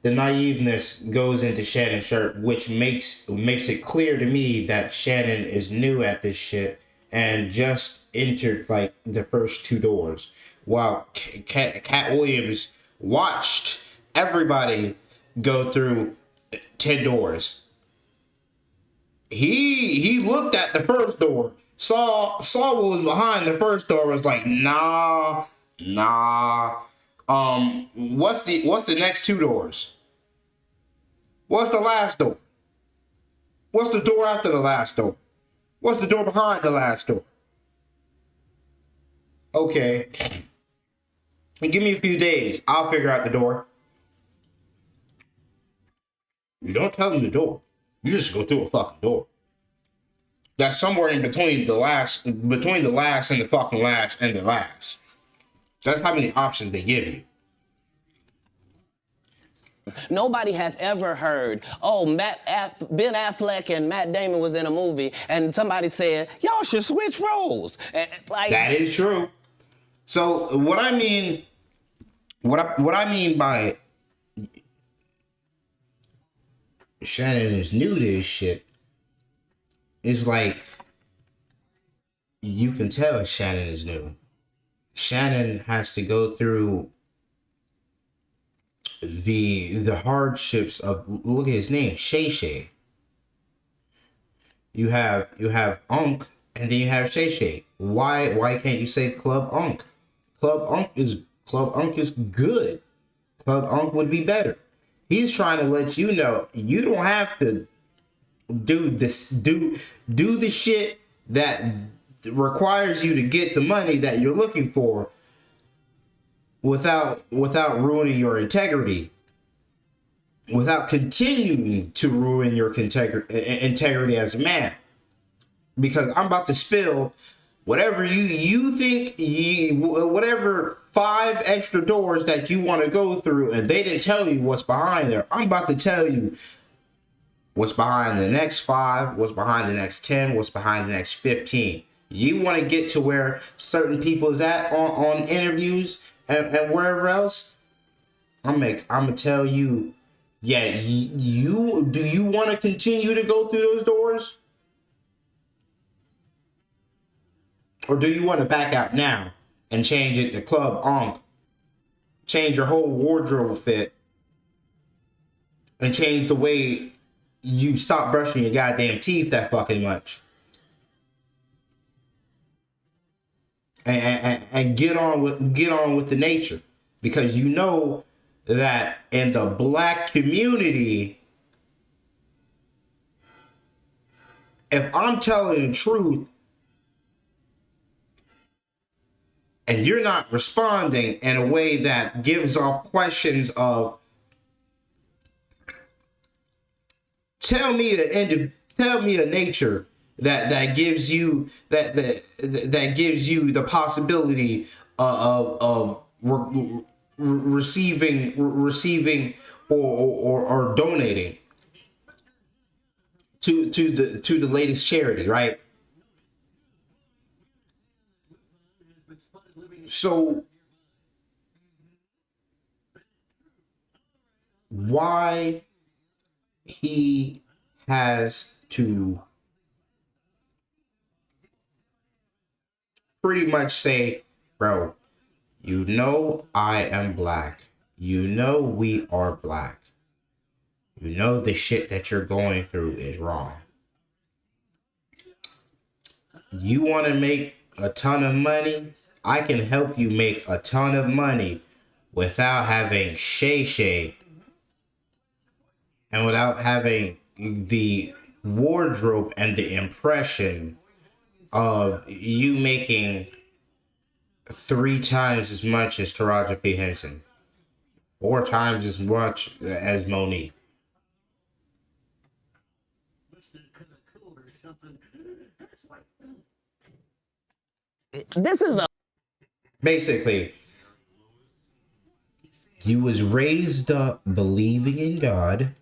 naiveness goes into Shannon's shirt, which makes it clear to me that Shannon is new at this shit and just entered like the first 2 doors, while Cat Williams watched everybody go through 10 doors. He looked at the first door, saw what was behind the first door, was like, nah. What's the next 2 doors? What's the last door? What's the door after the last door? What's the door behind the last door? Okay. Give me a few days. I'll figure out the door. You don't tell them the door. You just go through a fucking door. That's somewhere in between the last and the fucking last and the last. That's how many options they give you. Nobody has ever heard, Ben Affleck and Matt Damon was in a movie, and somebody said, y'all should switch roles. That is true. So what I mean by Shannon is new to this shit is like, you can tell Shannon is new. Shannon has to go through the hardships of, look at his name, Shay Shay. you have Unk, and then you have Shay Shay. Why can't you say Club Unk? Club Unk is good. Club Unk would be better. He's trying to let you know you don't have to do this, do the shit that requires you to get the money that you're looking for without ruining your integrity, without continuing to ruin your integrity as a man. Because I'm about to spill whatever you think, whatever 5 extra doors that you want to go through, and they didn't tell you what's behind there. I'm about to tell you what's behind the next 5, what's behind the next 10, what's behind the next 15. You want to get to where certain people is at on interviews and wherever else. I'm gonna tell you, yeah, you do you want to continue to go through those doors? Or do you want to back out now and change it to Club Unk? Change your whole wardrobe fit and change the way you stop brushing your goddamn teeth that fucking much. And get on with the nature. Because you know that in the black community, if I'm telling the truth and you're not responding in a way that gives off questions of, tell me a nature that gives you that gives you the possibility of receiving or donating to the latest charity, right? So why he has to pretty much say, bro, you know I am black. You know we are black. You know the shit that you're going through is wrong. You want to make a ton of money? I can help you make a ton of money without having Shay Shay and without having the wardrobe and the impression of you making 3 times as much as Taraji P. Henson, 4 times as much as Monique. This is a basically, you was raised up believing in God.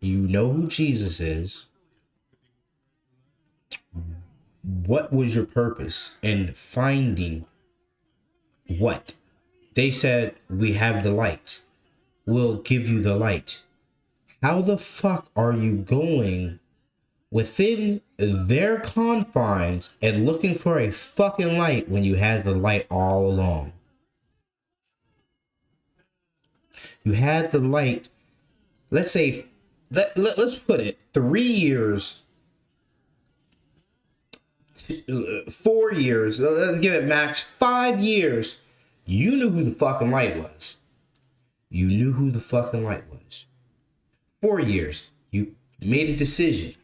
You know who Jesus is. What was your purpose in finding what? They said, we have the light. We'll give you the light. How the fuck are you going within their confines and looking for a fucking light when you had the light all along? You had the light, let's say, let's put it 3 years, 4 years, let's give it max 5 years. You knew who the fucking light was. You knew who the fucking light was. 4 years, you made a decision.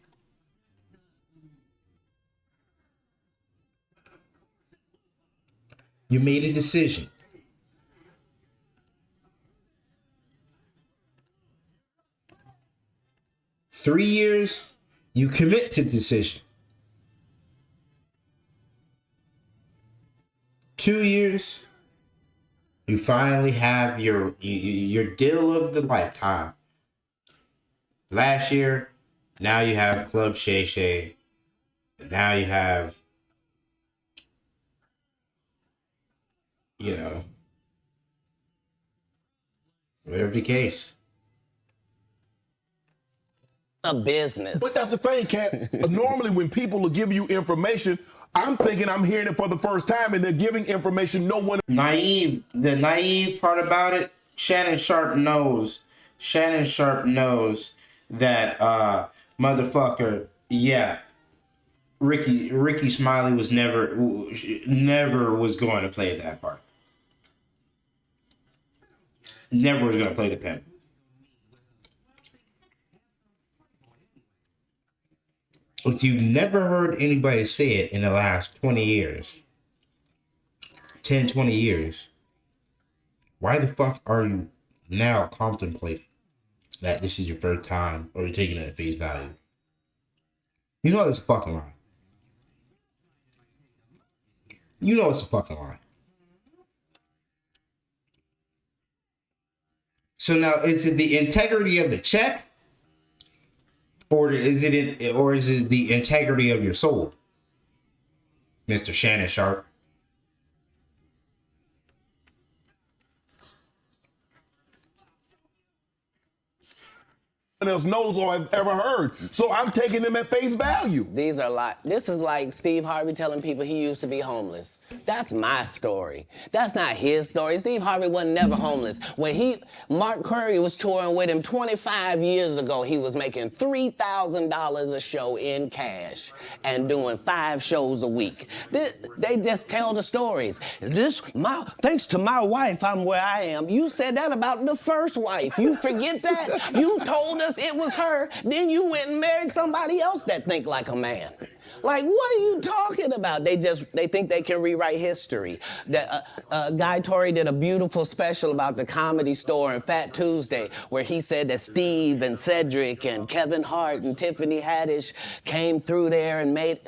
You made a decision. Three years, you commit to decision. 2 years, you finally have your deal of the lifetime. Last year, now you have Club Shay Shay. Now you have, whatever the case. A business. But that's the thing, Cat. Normally, when people are giving you information, I'm thinking I'm hearing it for the first time, and they're giving information no one. Naive. The naive part about it, Shannon Sharp knows. Shannon Sharp knows that motherfucker, Yeah. Ricky Smiley was never was going to play that part. Never was going to play the pimp. If you've never heard anybody say it in the last 20 years, 10, 20 years, why the fuck are you now contemplating that this is your first time or you're taking it at face value? You know it's a fucking lie. You know it's a fucking lie. So now, is it the integrity of the check, or is it the integrity of your soul, Mr. Shannon Sharp? Else knows or have ever heard. So I'm taking them at face value. These are like, this is like Steve Harvey telling people he used to be homeless. That's my story. That's not his story. Steve Harvey wasn't never homeless. When Mark Curry was touring with him 25 years ago, he was making $3,000 a show in cash and doing 5 shows a week. They just tell the stories. Thanks to my wife, I'm where I am. You said that about the first wife. You forget that? You told us it was her, then you went and married somebody else that think like a man. Like, what are you talking about? They think they can rewrite history. Guy Torrey did a beautiful special about the Comedy Store and Fat Tuesday, where he said that Steve and Cedric and Kevin Hart and Tiffany Haddish came through there and made...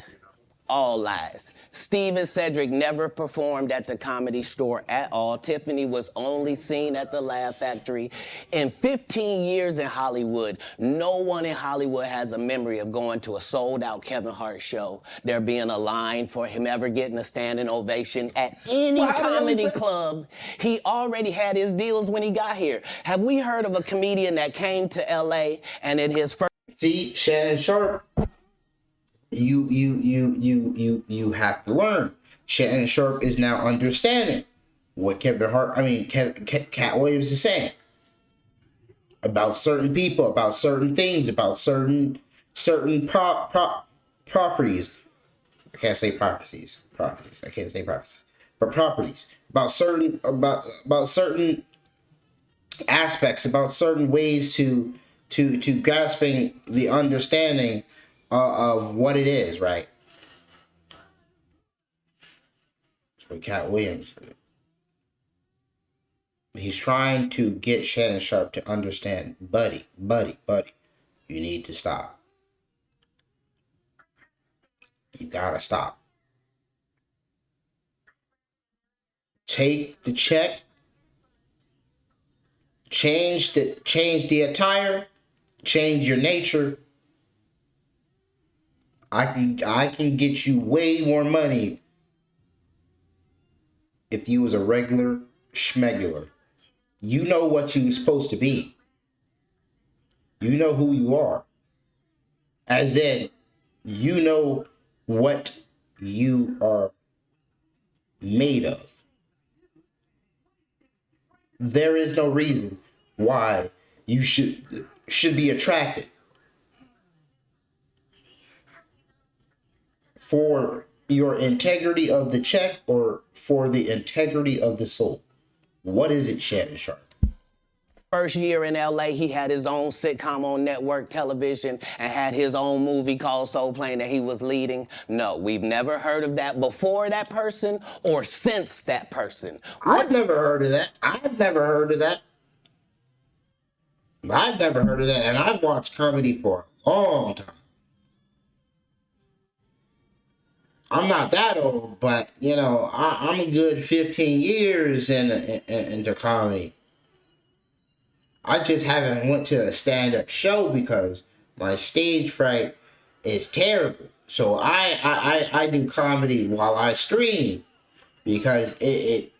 All lies. Steve and Cedric never performed at the Comedy Store at all. Tiffany was only seen at the Laugh Factory. In 15 years in Hollywood, no one in Hollywood has a memory of going to a sold-out Kevin Hart show, there being a line for him ever getting a standing ovation at any comedy club. He already had his deals when he got here. Have we heard of a comedian that came to LA and in his first... See, Shannon Sharp. You have to learn. Shannon Sharp is now understanding what Cat Williams is saying about certain people, about certain things, about certain properties. I can't say properties. I can't say properties, but properties about certain aspects, about certain ways to grasping the understanding of what it is, right? That's what Cat Williams did. He's trying to get Shannon Sharp to understand, buddy, you need to stop. You gotta stop. Take the check, change the attire, change your nature. I can get you way more money if you was a regular schmegular. You know what you're supposed to be. You know who you are. As in, you know what you are made of. There is no reason why you should be attracted for your integrity of the check or for the integrity of the soul. What is it, Shannon Sharp? First year in LA, he had his own sitcom on network television and had his own movie called Soul Plane that he was leading. No, we've never heard of that before that person or since that person. I've never heard of that. And I've watched comedy for a long time. I'm not that old, but, you know, I'm a good 15 years into comedy. I just haven't went to a stand-up show because my stage fright is terrible. So I do comedy while I stream because it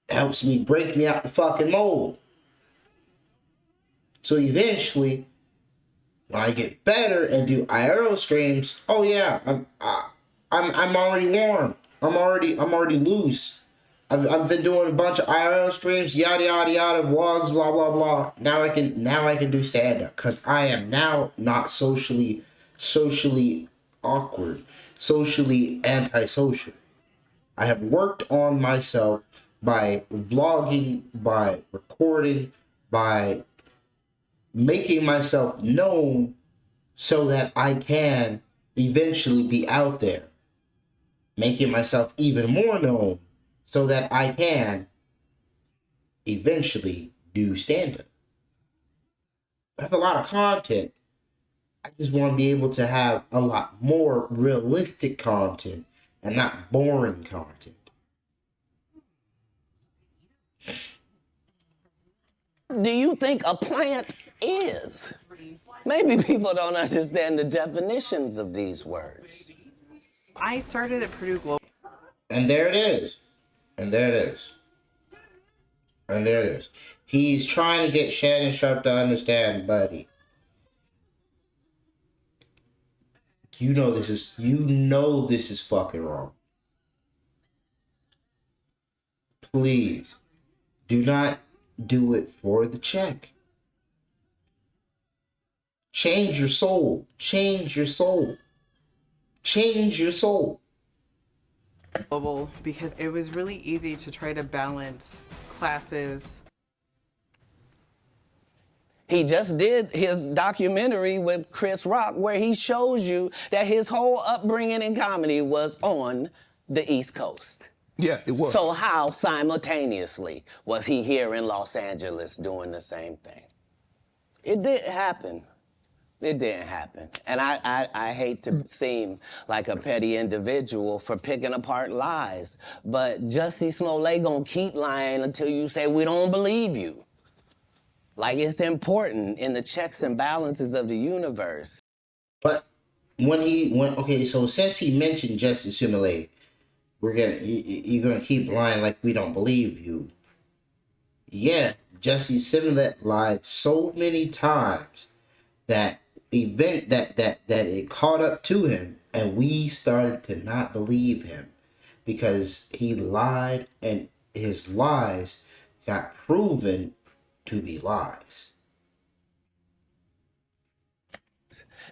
helps me break me out the fucking mold. So eventually, when I get better and do IRL streams, oh yeah, I'm already warm. I'm already loose. I've been doing a bunch of IRL streams, yada yada yada, vlogs, blah blah blah. Now I can do stand up because I am now not socially socially awkward, socially antisocial. I have worked on myself by vlogging, by recording, by making myself known so that I can eventually be out there. Making myself even more known so that I can eventually do stand-up. I have a lot of content. I just want to be able to have a lot more realistic content and not boring content. Do you think a plant is? Maybe people don't understand the definitions of these words. I started at Purdue Global. And there it is. And there it is. And there it is. He's trying to get Shannon Sharp to understand, buddy. You know this is fucking wrong. Please do not do it for the check. Change your soul. Change your soul. Change your soul. Global, because it was really easy to try to balance classes. He just did his documentary with Chris Rock where he shows you that his whole upbringing in comedy was on the East Coast. Yeah, it was. So how simultaneously was he here in Los Angeles doing the same thing? It didn't happen. It didn't happen. And I hate to seem like a petty individual for picking apart lies, but Jussie Smollett gonna keep lying until you say we don't believe you. Like, it's important in the checks and balances of the universe. But so since he mentioned Jussie Smollett, you're gonna keep lying like we don't believe you. Yeah, Jussie Smollett lied so many times that it caught up to him, and we started to not believe him because he lied, and his lies got proven to be lies.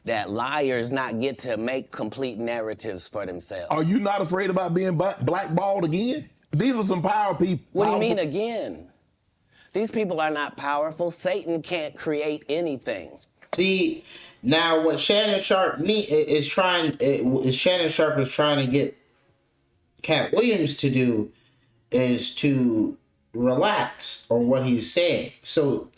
That liars not get to make complete narratives for themselves. Are you not afraid about being blackballed again? These are some power people. What do you mean again? These people are not powerful. Satan can't create anything. See, now what Shannon Sharp is trying to get Cat Williams to do is to relax on what he's saying. So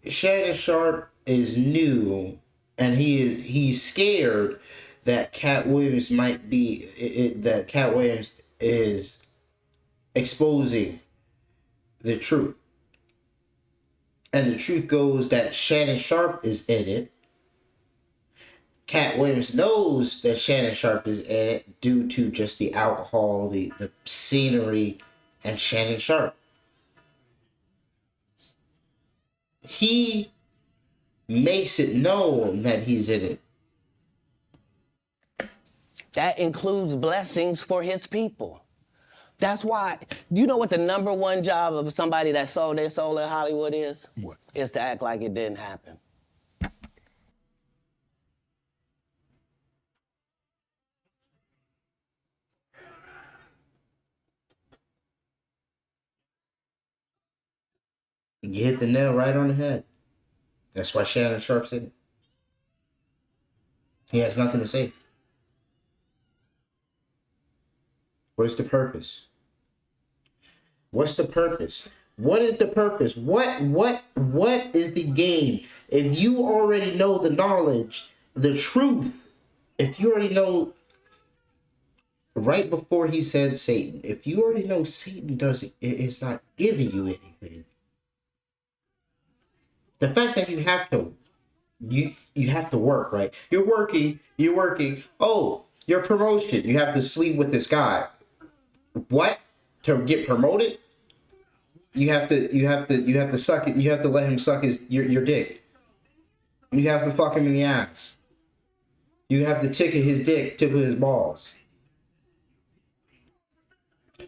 Shannon Sharp is new, and he's scared that Cat Williams is exposing the truth. And the truth goes that Shannon Sharp is in it. Cat Williams knows that Shannon Sharp is in it due to just the alcohol, the scenery, and Shannon Sharp. He makes it known that he's in it. That includes blessings for his people. That's why, you know what the number one job of somebody that sold their soul in Hollywood is? What? Is to act like it didn't happen. You hit the nail right on the head. That's why Shannon Sharp's in it. He has nothing to say. What is the purpose? What's the purpose? What is the purpose? What is the gain? If you already know the knowledge, the truth, if you already know right before he said Satan, if you already know Satan is not giving you anything, the fact that you have to work, right? You're working. Oh, your promotion. You have to sleep with this guy. What? To get promoted? You have to suck it. You have to let him suck your dick. You have to fuck him in the ass. You have to tickle his dick, tickle his balls.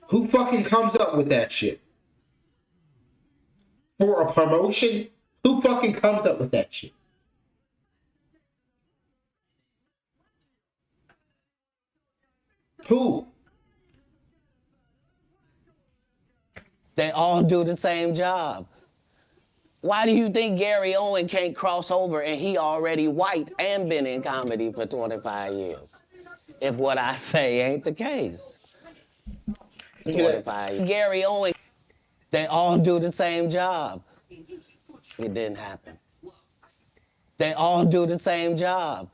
Who fucking comes up with that shit? For a promotion? Who fucking comes up with that shit? Who? They all do the same job. Why do you think Gary Owen can't cross over and he already white and been in comedy for 25 years? If what I say ain't the case. 25 years. Gary Owen, they all do the same job. It didn't happen. They all do the same job.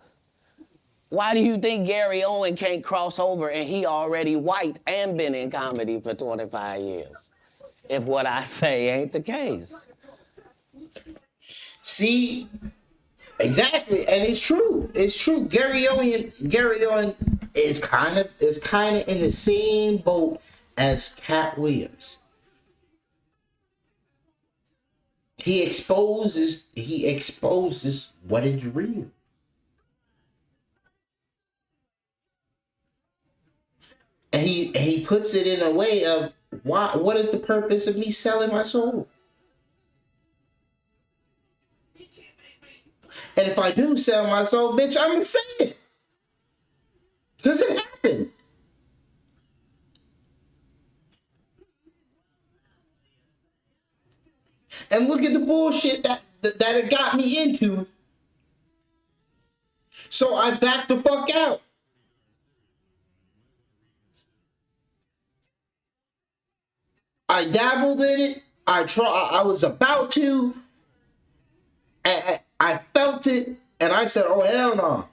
Why do you think Gary Owen can't cross over and he already white and been in comedy for 25 years? If what I say ain't the case. See, exactly, and it's true. It's true. Gary Owen is kind of in the same boat as Cat Williams. He exposes what is real. And he puts it in a way of what is the purpose of me selling my soul? And if I do sell my soul, bitch, I'm gonna say it. Because it happened. And look at the bullshit that it got me into. So I backed the fuck out. I dabbled in it. I was about to. I felt it. And I said, oh, hell no.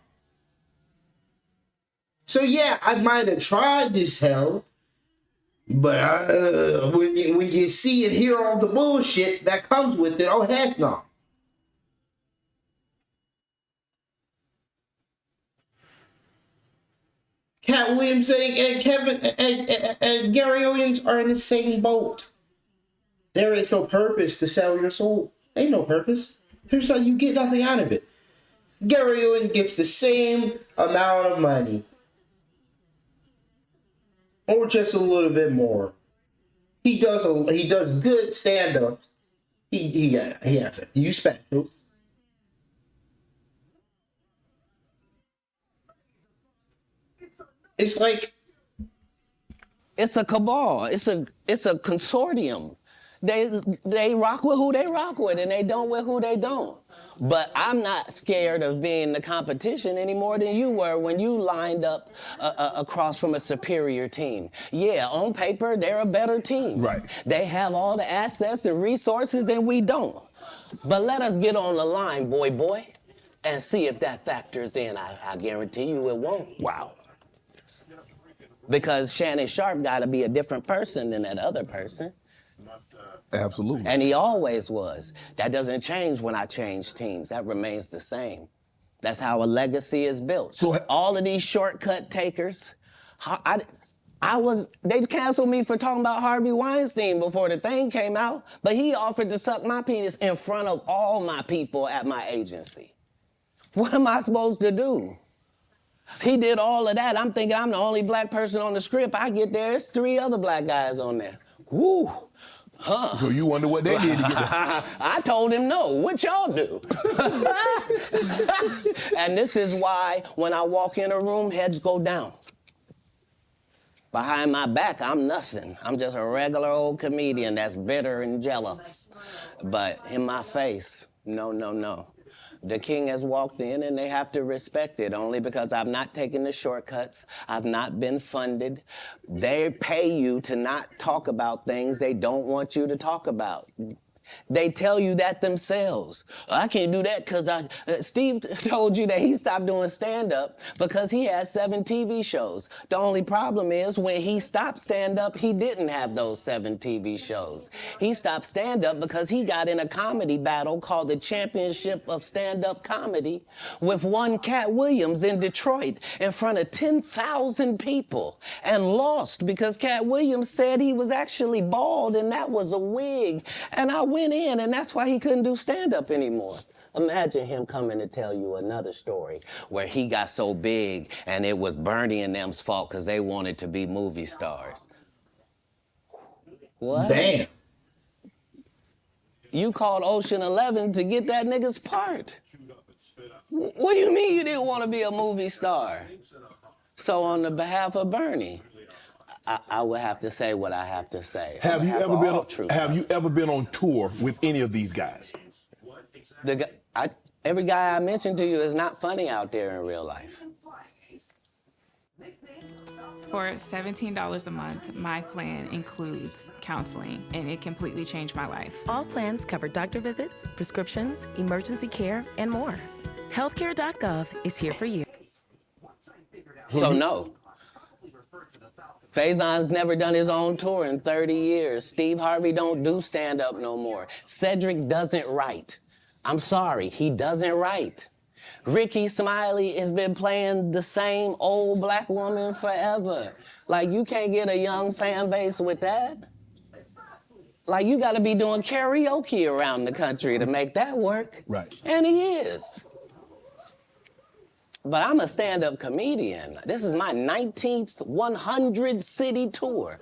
So yeah, I might have tried this hell. But when you see and hear all the bullshit that comes with it, oh, heck no. Cat Williams and Kevin and Gary Owens are in the same boat. There is no purpose to sell your soul. Ain't no purpose. You get nothing out of it. Gary Owens gets the same amount of money. Or just a little bit more. He does good stand-ups. He has a few specials. It's like it's a cabal. It's a consortium. They rock with who they rock with, and they don't with who they don't. But I'm not scared of being the competition any more than you were when you lined up across from a superior team. Yeah, on paper, they're a better team. Right. They have all the assets and resources, and we don't. But let us get on the line, boy, and see if that factors in. I guarantee you it won't. Wow. Because Shannon Sharp got to be a different person than that other person. Absolutely. And he always was. That doesn't change when I change teams. That remains the same. That's how a legacy is built. So all of these shortcut takers, they canceled me for talking about Harvey Weinstein before the thing came out, but he offered to suck my penis in front of all my people at my agency. What am I supposed to do? He did all of that. I'm thinking I'm the only black person on the script. I get there, it's 3 other black guys on there. Woo. Huh. So you wonder what they did to get there? I told him no. What y'all do? And this is why when I walk in a room, heads go down. Behind my back, I'm nothing. I'm just a regular old comedian that's bitter and jealous. But in my face, no. The king has walked in and they have to respect it only because I've not taken the shortcuts. I've not been funded. They pay you to not talk about things they don't want you to talk about. They tell you that themselves. I can't do that because Steve told you that he stopped doing stand-up because he had 7 TV shows. The only problem is when he stopped stand-up, he didn't have those 7 TV shows. He stopped stand-up because he got in a comedy battle called the Championship of Stand-Up Comedy with one Cat Williams in Detroit in front of 10,000 people and lost because Cat Williams said he was actually bald and that was a wig. And I went in, and that's why he couldn't do stand-up anymore. Imagine him coming to tell you another story where he got so big and it was Bernie and them's fault because they wanted to be movie stars. What? Damn. You called Ocean 11 to get that nigga's part. What do you mean you didn't want to be a movie star? So on the behalf of Bernie, I would have to say what I have to say. Have you ever been on tour with any of these guys? Every guy I mentioned to you is not funny out there in real life. For $17 a month, my plan includes counseling, and it completely changed my life. All plans cover doctor visits, prescriptions, emergency care, and more. Healthcare.gov is here for you. So no. Faison's never done his own tour in 30 years. Steve Harvey don't do stand-up no more. Cedric doesn't write. I'm sorry, he doesn't write. Ricky Smiley has been playing the same old black woman forever. Like, you can't get a young fan base with that. Like, you gotta be doing karaoke around the country to make that work. Right. And he is. But I'm a stand-up comedian. This is my 19th 100-city tour.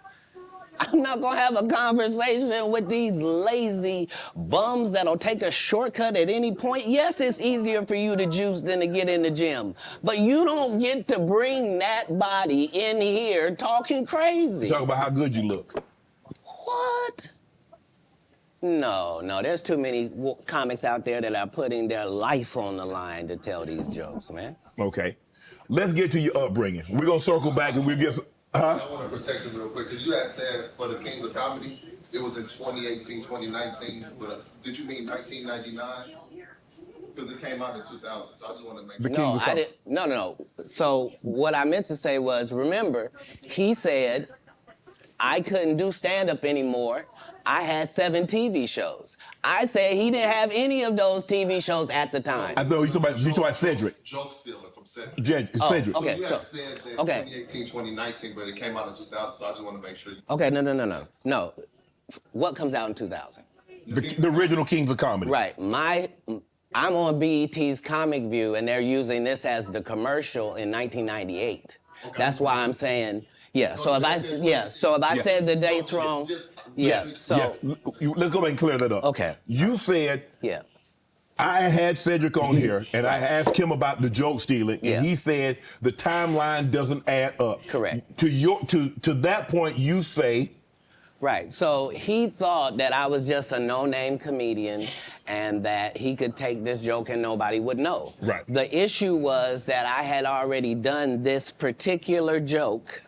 I'm not gonna have a conversation with these lazy bums that'll take a shortcut at any point. Yes, it's easier for you to juice than to get in the gym, but you don't get to bring that body in here talking crazy. Talk about how good you look. What? No, there's too many comics out there that are putting their life on the line to tell these jokes, man. Okay. Let's get to your upbringing. We're gonna circle back and we'll get some, I want to protect him real quick, because you had said for the Kings of Comedy, it was in 2018, 2019, but did you mean 1999? Because it came out in 2000, so I just want to make sure. No, I didn't. No. So what I meant to say was, remember, he said I couldn't do stand-up anymore. I had 7 TV shows. I said he didn't have any of those TV shows at the time. I know you talking about Cedric. Joke stealing from Cedric. Cedric. Okay, so you had said that 2018, 2019, but it came out in 2000, so I just want to make sure. Okay, no. What comes out in 2000? The original Kings of Comedy. Right. I'm on BET's Comic View, and they're using this as the commercial in 1998. Okay. That's why I'm saying, yeah. So if I said the dates wrong, Let's go back and clear that up. Okay. You said, I had Cedric on here, and I asked him about the joke stealing, and he said the timeline doesn't add up. Correct. To that point, you say. Right. So he thought that I was just a no-name comedian and that he could take this joke and nobody would know. Right. The issue was that I had already done this particular joke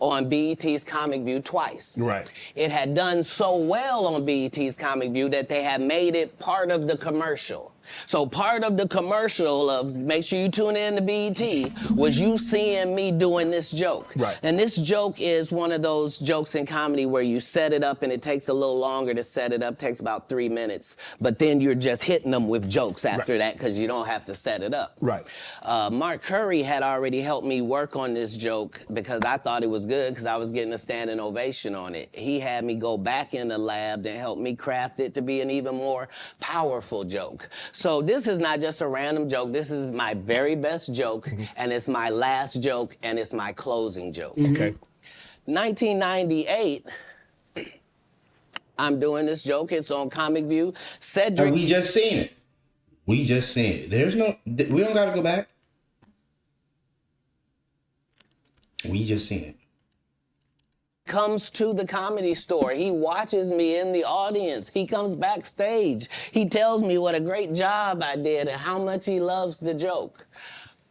on BET's Comic View twice. Right. It had done so well on BET's Comic View that they had made it part of the commercial. So part of the commercial of make sure you tune in to BET was you seeing me doing this joke. Right. And this joke is one of those jokes in comedy where you set it up and it takes a little longer to set it up, takes about 3 minutes. But then you're just hitting them with jokes after that because you don't have to set it up. Right. Mark Curry had already helped me work on this joke because I thought it was good because I was getting a standing ovation on it. He had me go back in the lab and help me craft it to be an even more powerful joke. So this is not just a random joke. This is my very best joke, and it's my last joke, and it's my closing joke. Okay. 1998, I'm doing this joke. It's on Comic View. Cedric. We just seen it. We don't got to go back. We just seen it. Comes to the Comedy Store. He watches me in the audience. He comes backstage. He tells me what a great job I did and how much he loves the joke.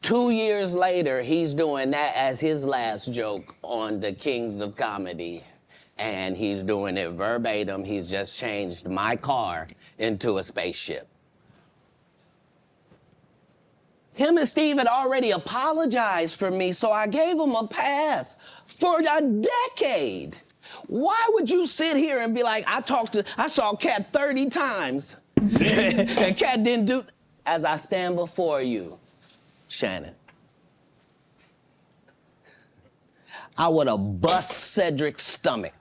2 years later, he's doing that as his last joke on the Kings of Comedy. And he's doing it verbatim. He's just changed my car into a spaceship. Him and Steve had already apologized for me, so I gave him a pass for a decade. Why would you sit here and be like, I saw Cat 30 times, and Cat didn't do, as I stand before you, Shannon, I would have bust Cedric's stomach.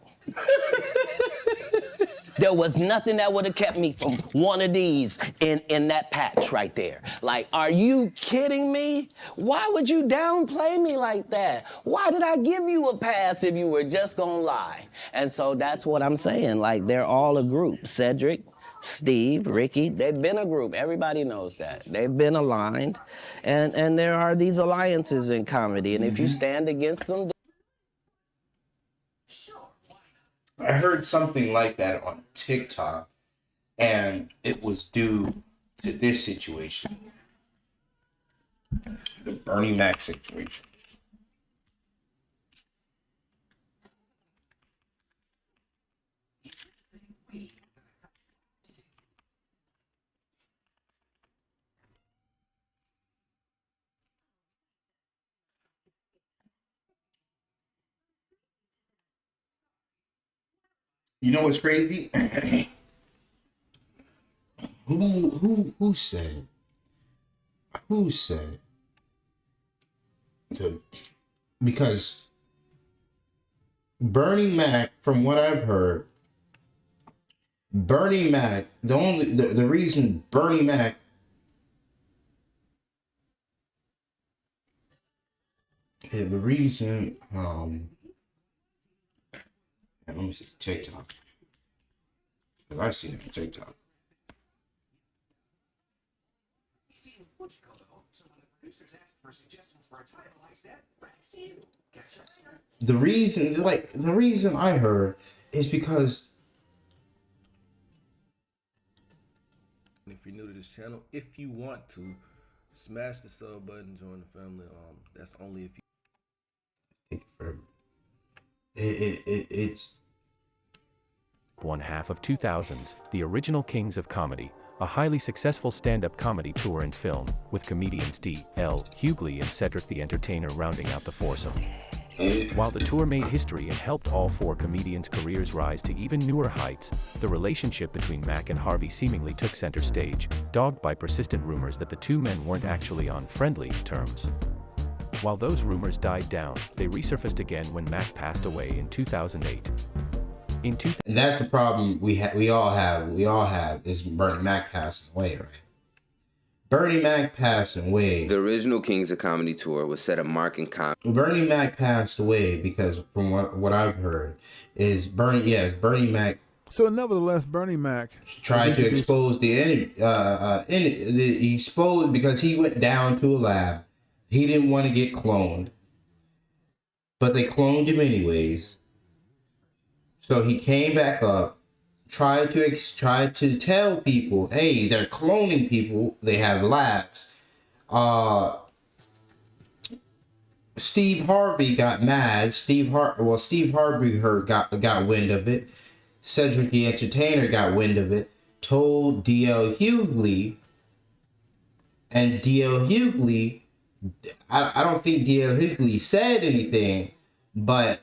There was nothing that would have kept me from one of these in that patch right there. Like, are you kidding me? Why would you downplay me like that? Why did I give you a pass if you were just gonna lie? And so that's what I'm saying. Like, they're all a group. Cedric, Steve, Ricky, they've been a group. Everybody knows that. They've been aligned. And there are these alliances in comedy. And if you stand against them, I heard something like that on TikTok, and it was due to this situation, the Bernie Mac situation. You know what's crazy? Who said because Bernie Mac, from what I've heard, Bernie Mac, the reason Bernie Mac let me see TikTok. I see it on TikTok. The reason I heard is because if you're new to this channel, if you want to smash the sub button, join the family. That's only if you. It's one half of 2000s, the original Kings of Comedy, a highly successful stand-up comedy tour and film, with comedians D.L. Hughley and Cedric the Entertainer rounding out the foursome. While the tour made history and helped all four comedians' careers rise to even newer heights, the relationship between Mac and Harvey seemingly took center stage, dogged by persistent rumors that the two men weren't actually on friendly terms. While those rumors died down, they resurfaced again when Mac passed away in 2008. And that's the problem we all have is Bernie Mac passing away, right? Bernie Mac passing away. The original Kings of Comedy tour was set a mark in comedy. Bernie Mac passed away because, from what I've heard, is Bernie Mac. So nevertheless, Bernie Mac tried to expose he exposed because he went down to a lab. He didn't want to get cloned, but they cloned him anyways. So he came back up, tried to tell people, hey, they're cloning people. They have labs. Steve Harvey got mad. Steve Harvey got wind of it. Cedric the Entertainer got wind of it. Told D.L. Hughley, and D.L. Hughley, I don't think D.L. Hughley said anything, but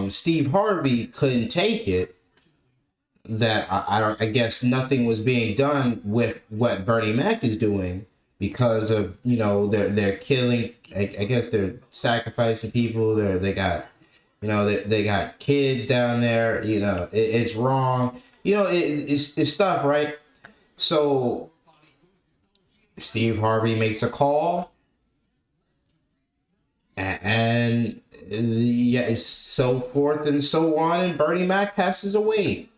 Steve Harvey couldn't take it. That I guess nothing was being done with what Bernie Mac is doing because of they're killing. I guess they're sacrificing people. They got kids down there. It's wrong. It's stuff, right? So Steve Harvey makes a call, and so forth and so on, and Bernie Mac passes away.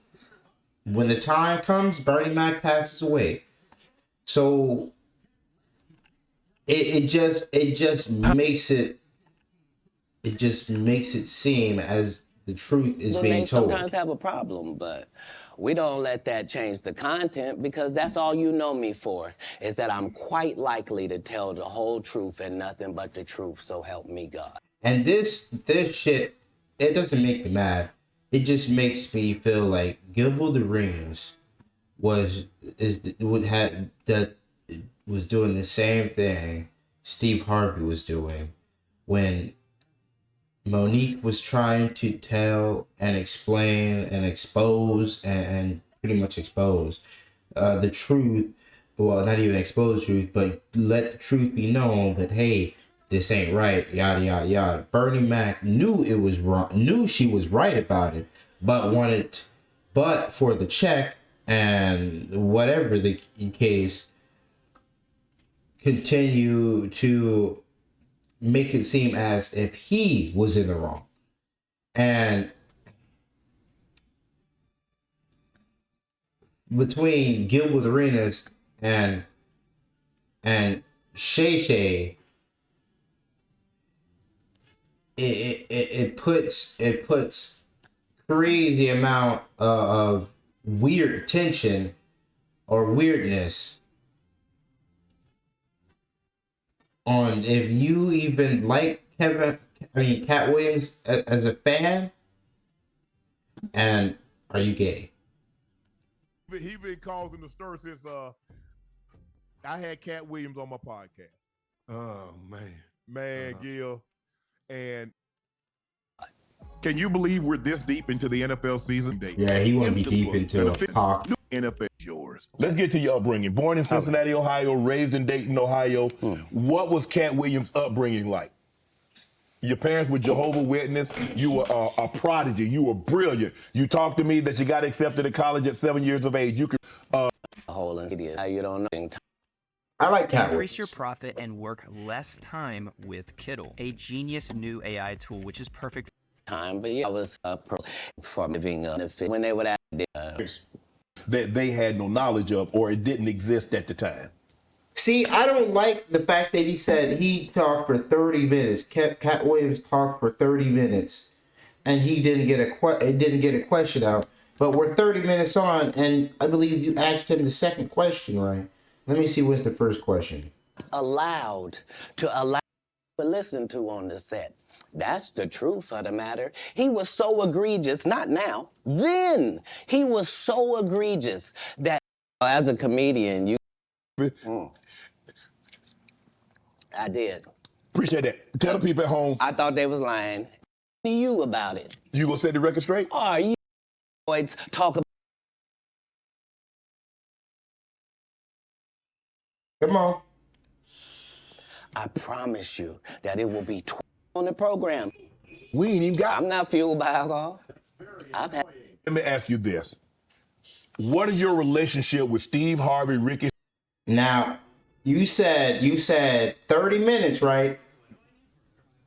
When the time comes, Bernie Mac passes away. So it just makes it seem as the truth is being told. Sometimes have a problem, but we don't let that change the content, because that's all you know me for, is that I'm quite likely to tell the whole truth and nothing but the truth, so help me God. And this shit, it doesn't make me mad. It just makes me feel like Gilbo the Rings was doing the same thing Steve Harvey was doing when Monique was trying to tell and explain and expose and pretty much expose the truth. Well, not even expose truth, but let the truth be known that, hey, this ain't right, yada, yada, yada. Bernie Mac knew it was wrong, knew she was right about it, but for the check and whatever the case, continue to make it seem as if he was in the wrong. And between Gilbert Arenas and Shay Shay, it puts crazy amount of weird tension or weirdness on if you even like Cat Williams as a fan, and are you gay? He been causing the stir since I had Cat Williams on my podcast. Oh man, Gil, and can you believe we're this deep into the NFL season? Yeah, he want to be deep into a cock. NFL yours. Let's get to your upbringing. Born in Cincinnati, Ohio, raised in Dayton, Ohio. What was Cat Williams' upbringing like? Your parents were Jehovah's Witness. You were a prodigy. You were brilliant. You talked to me that you got accepted to college at 7 years of age. You could Whole idiot. You don't know. I like Cat Increase your profit and work less time with Kittle, a genius new AI tool which is perfect. Time, but yeah, I was for living when they would ask that they had no knowledge of, or it didn't exist at the time. See, I don't like the fact that he said he talked for 30 minutes. Cat Williams talked for 30 minutes, and he didn't get a question out. But we're 30 minutes on, and I believe you asked him the second question, right? Let me see what's the first question. Allowed to listen to on the set. That's the truth of the matter. He was so egregious, not now, then. He was so egregious that as a comedian, you... I did. Appreciate that. Tell the people at home. I thought they was lying to you about it. You gonna set the record straight? Are you boys talk about... Come on. I promise you that it will be on the program. We ain't even got... I'm not fueled by alcohol. I've had... Let me ask you this. What is your relationship with Steve Harvey, Ricky? Now, you said 30 minutes, right?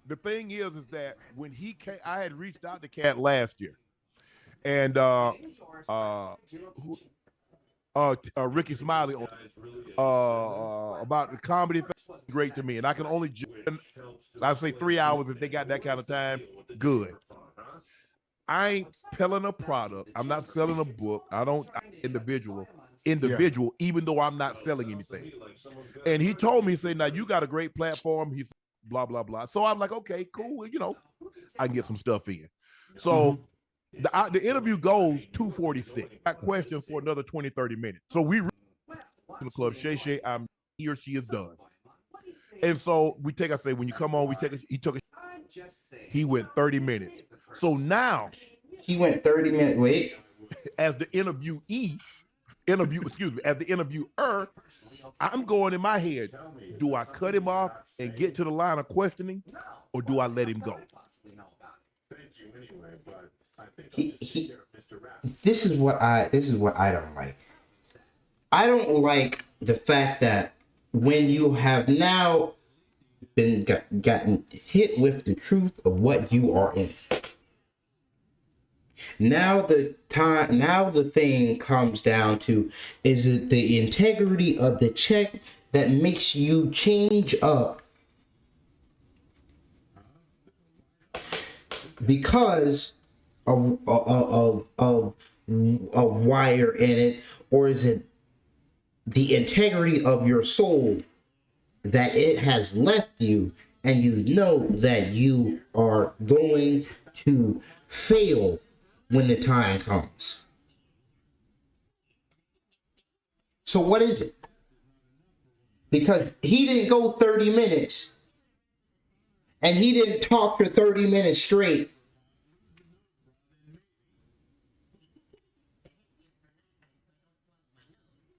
The thing is that when he came, I had reached out to Cat last year. And Ricky Smiley about the comedy thing, great to me. And I can only, I say 3 hours if they got that kind of time, good. I ain't selling a product. I'm not selling a book. I'm individual, even though I'm not selling anything. And he told me, say, now you got a great platform. He's blah, blah, blah. So I'm like, okay, cool. You know, I can get some stuff in. So the interview goes 2:46. I got questions for another 20, 30 minutes. So we to the club, Shay, he or she is done. And so we take, I say, when you come on, he went 30 minutes. So now he went 30 minutes. Wait. As the as the interviewer, I'm going in my head, do I cut him off and get to the line of questioning, or do I let him go? This is what I don't like. I don't like the fact that when you have now been gotten hit with the truth of what you are in, now the thing comes down to, is it the integrity of the check that makes you change up because of wire in it, or is it the integrity of your soul that it has left you, and you know that you are going to fail when the time comes? So what is it? Because he didn't go 30 minutes and he didn't talk for 30 minutes straight.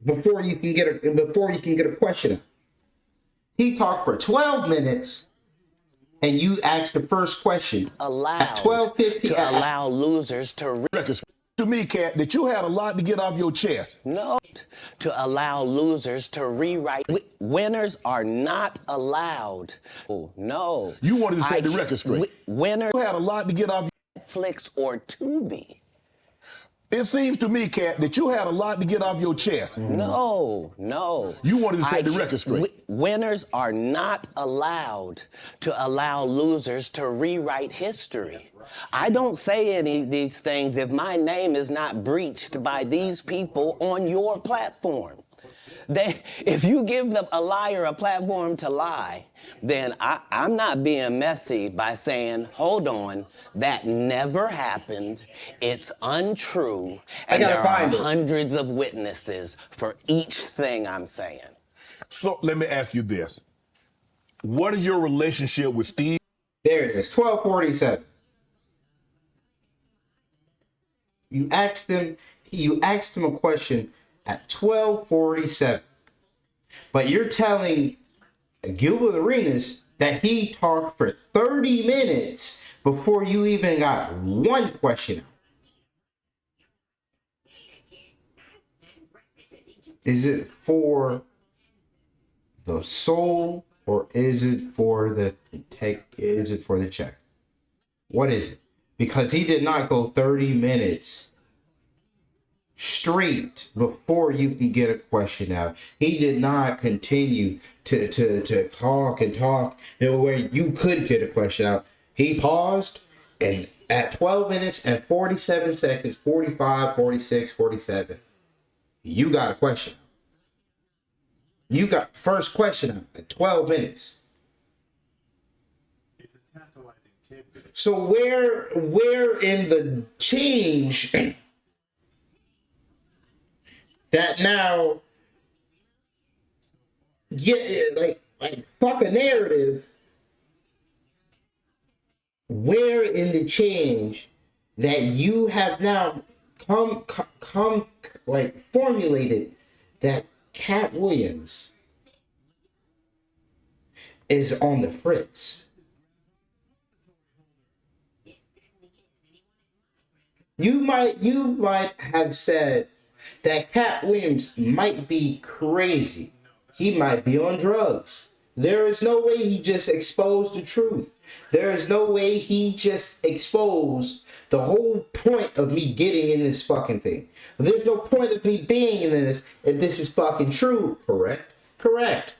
Before you can get a question out. He talked for 12 minutes and you asked the first question. Allowed at 12:50 to allow losers to records. To me, Cat, that you had a lot to get off your chest. No, to allow losers to rewrite. Winners are not allowed. Oh, no. You wanted to set the record straight. Winners had a lot to get off Netflix or Tubi. It seems to me, Kat, that you had a lot to get off your chest. No. You wanted to set the record straight. Winners are not allowed to allow losers to rewrite history. I don't say any of these things if my name is not breached by these people on your platform. If you give a liar a platform to lie, then I'm not being messy by saying, hold on, that never happened, it's untrue, and there are hundreds of witnesses for each thing I'm saying. So let me ask you this. What is your relationship with Steve? There it is, 1247. You asked him a question at 1247. But you're telling Gilbert Arenas that he talked for 30 minutes before you even got one question out. Is it for the soul or is it for the check? What is it? Because he did not go 30 minutes straight before you can get a question out. He did not continue to talk where you could get a question out. He paused, and at 12 minutes and 47 seconds, 45, 46, 47, you got a question. You got first question out at 12 minutes. So where in the change that now, like fuck a narrative, where in the change that you have now come formulated that Cat Williams is on the fritz? You might have said that Cat Williams might be crazy. He might be on drugs. There is no way he just exposed the truth. There is no way he just exposed the whole point of me getting in this fucking thing. There's no point of me being in this if this is fucking true. Correct.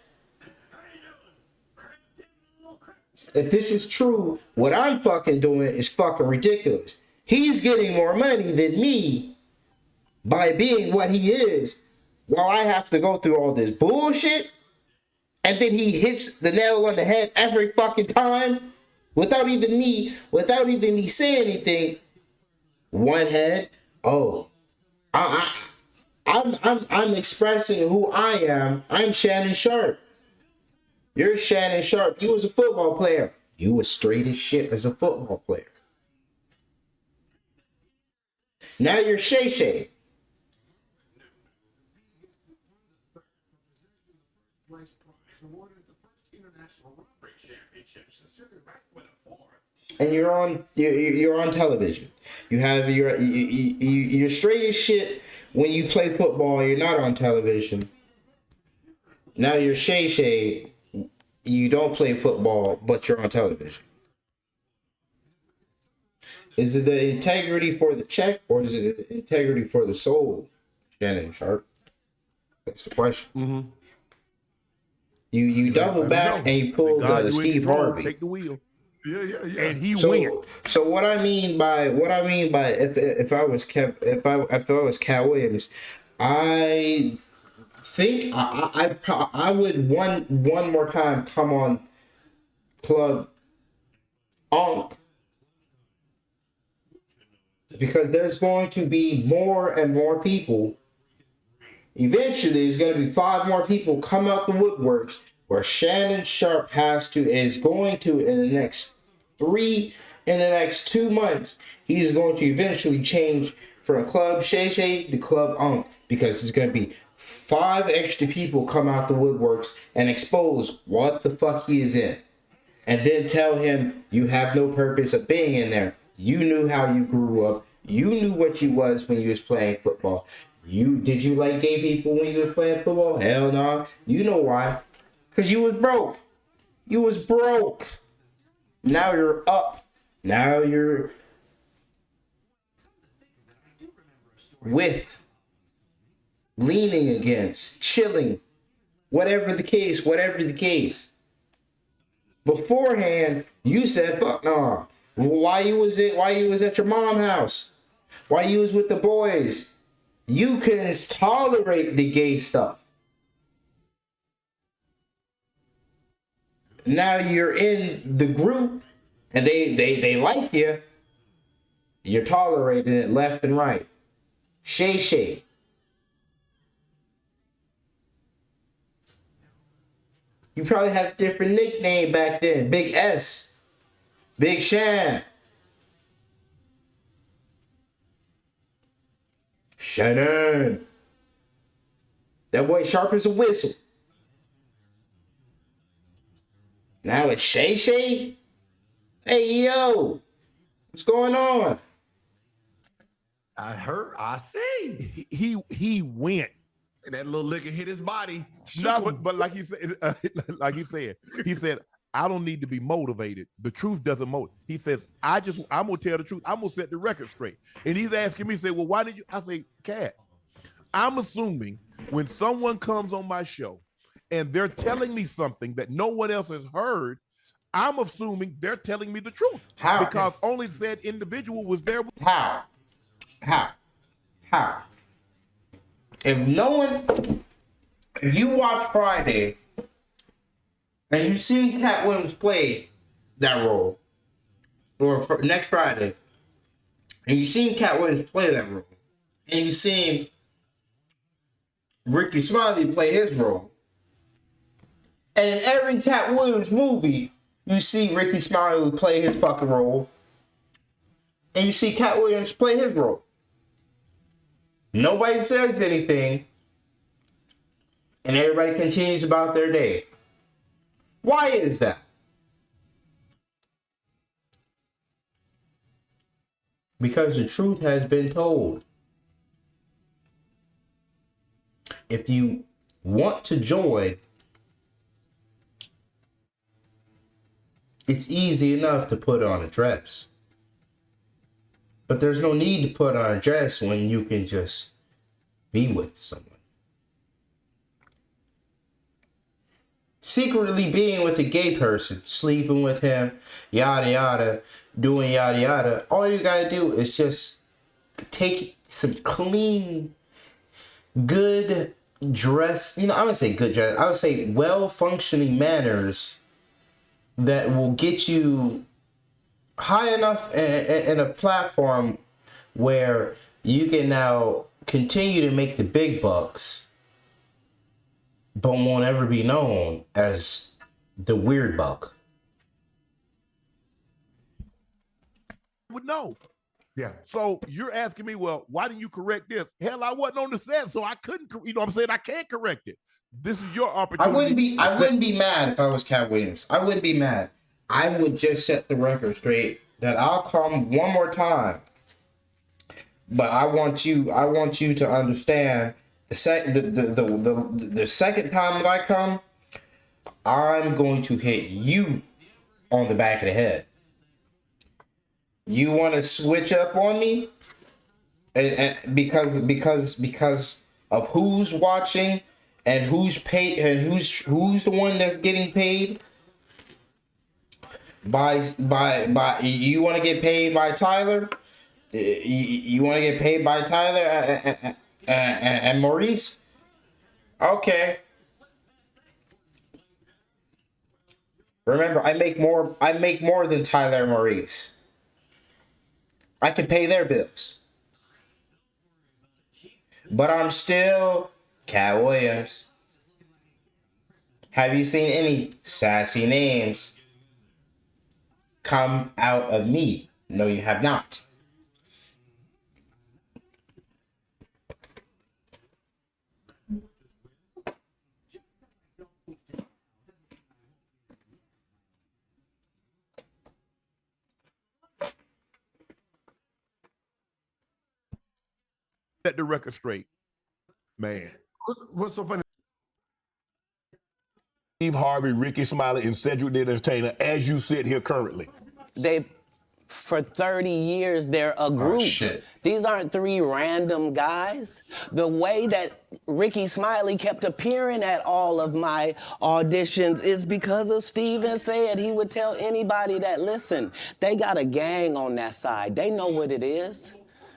If this is true, what I'm fucking doing is fucking ridiculous. He's getting more money than me by being what he is, while I have to go through all this bullshit, and then he hits the nail on the head every fucking time without even me saying anything. One head. Oh, I'm expressing who I am. I'm Shannon Sharp. You're Shannon Sharp. You was a football player. You was straight as shit as a football player. Now you're Shay Shay. And you're on television. You're straight as shit when you play football. You're not on television. Now you're Shay Shay. You don't play football, but you're on television. Is it the integrity for the check, or is it the integrity for the soul, Shannon Sharp? That's the question. Mm-hmm. You double back and you pull the Steve Harvey. Take the wheel. Yeah. And he went. So what I mean by if I was Cat Williams, I think I would one more time come on Club Onk, because there's going to be more and more people. Eventually, there's going to be 5 more people come out the woodworks where Shannon Sharp is going to, in the next 2 months, he's going to eventually change from Club Shay Shay to Club Onk, because there's going to be 5 extra people come out the woodworks and expose what the fuck he is in. And then tell him you have no purpose of being in there. You knew how you grew up. You knew what you was when you was playing football. Did you like gay people when you were playing football? Hell no. You know why? Because you was broke. You was broke. Now you're up. Now you're with, leaning against, chilling, whatever the case, Beforehand, you said, fuck no. Why you was at your mom's house? Why you was with the boys? You couldn't tolerate the gay stuff. Now you're in the group and they like you. You're tolerating it left and right. Shay Shay. You probably had a different nickname back then. Big S. Big Shan. Shannon. That boy sharp as a whistle. Now it's Shay Shay. Hey, yo. What's going on? I see. He went. And that little liquor hit his body. No, but like he said, he said, I don't need to be motivated. The truth doesn't motivate. He says, I'm gonna tell the truth. I'm gonna set the record straight. And he's asking me, say, well, why did you? I say, Cat, I'm assuming when someone comes on my show and they're telling me something that no one else has heard, I'm assuming they're telling me the truth. How? Because only said individual was there. How? If you watch Friday and you've seen Cat Williams play that role, or next Friday, and you've seen Cat Williams play that role, and you've seen Ricky Smiley play his role, and in every Cat Williams movie, you see Ricky Smiley play his fucking role, and you see Cat Williams play his role. Nobody says anything, and everybody continues about their day. Why is that? Because the truth has been told. If you want to join, it's easy enough to put on a dress. But there's no need to put on a dress when you can just be with someone. Secretly being with a gay person, sleeping with him, yada yada, doing yada yada. All you gotta do is just take some clean, good dress. I wouldn't say good dress. I would say well-functioning manners that will get you high enough in a platform where you can now continue to make the big bucks, but won't ever be known as the weird buck. Would know. Yeah. So you're asking me, well, why didn't you correct this? Hell, I wasn't on the set, so I couldn't. You know what I'm saying? I can't correct it. This is your opportunity. I wouldn't be mad if I was Cat Williams. I wouldn't be mad. I would just set the record straight that I'll come one more time. But I want you to understand the second time that I come, I'm going to hit you on the back of the head. You want to switch up on me? And because of who's watching and who's paid and who's the one that's getting paid? By you want to get paid by Tyler? You want to get paid by Tyler and Maurice? Okay. Remember, I make more than Tyler and Maurice. I can pay their bills. But I'm still Cat Williams. Have you seen any sassy names come out of me? No, you have not. Set the record straight, man. What's so funny? Steve Harvey, Ricky Smiley, and Cedric the Entertainer as you sit here currently. For 30 years, they're a group. shit. These aren't three random guys. The way that Ricky Smiley kept appearing at all of my auditions is because of Steven said he would tell anybody that, listen, they got a gang on that side. They know what it is.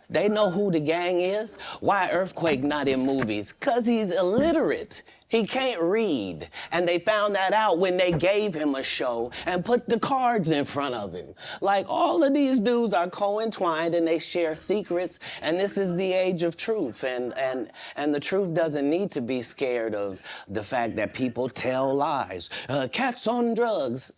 They know who the gang is. Why Earthquake not in movies? 'Cause he's illiterate. He can't read. And they found that out when they gave him a show and put the cards in front of him. Like, all of these dudes are co-entwined and they share secrets, and this is the age of truth. And the truth doesn't need to be scared of the fact that people tell lies. Cats on drugs.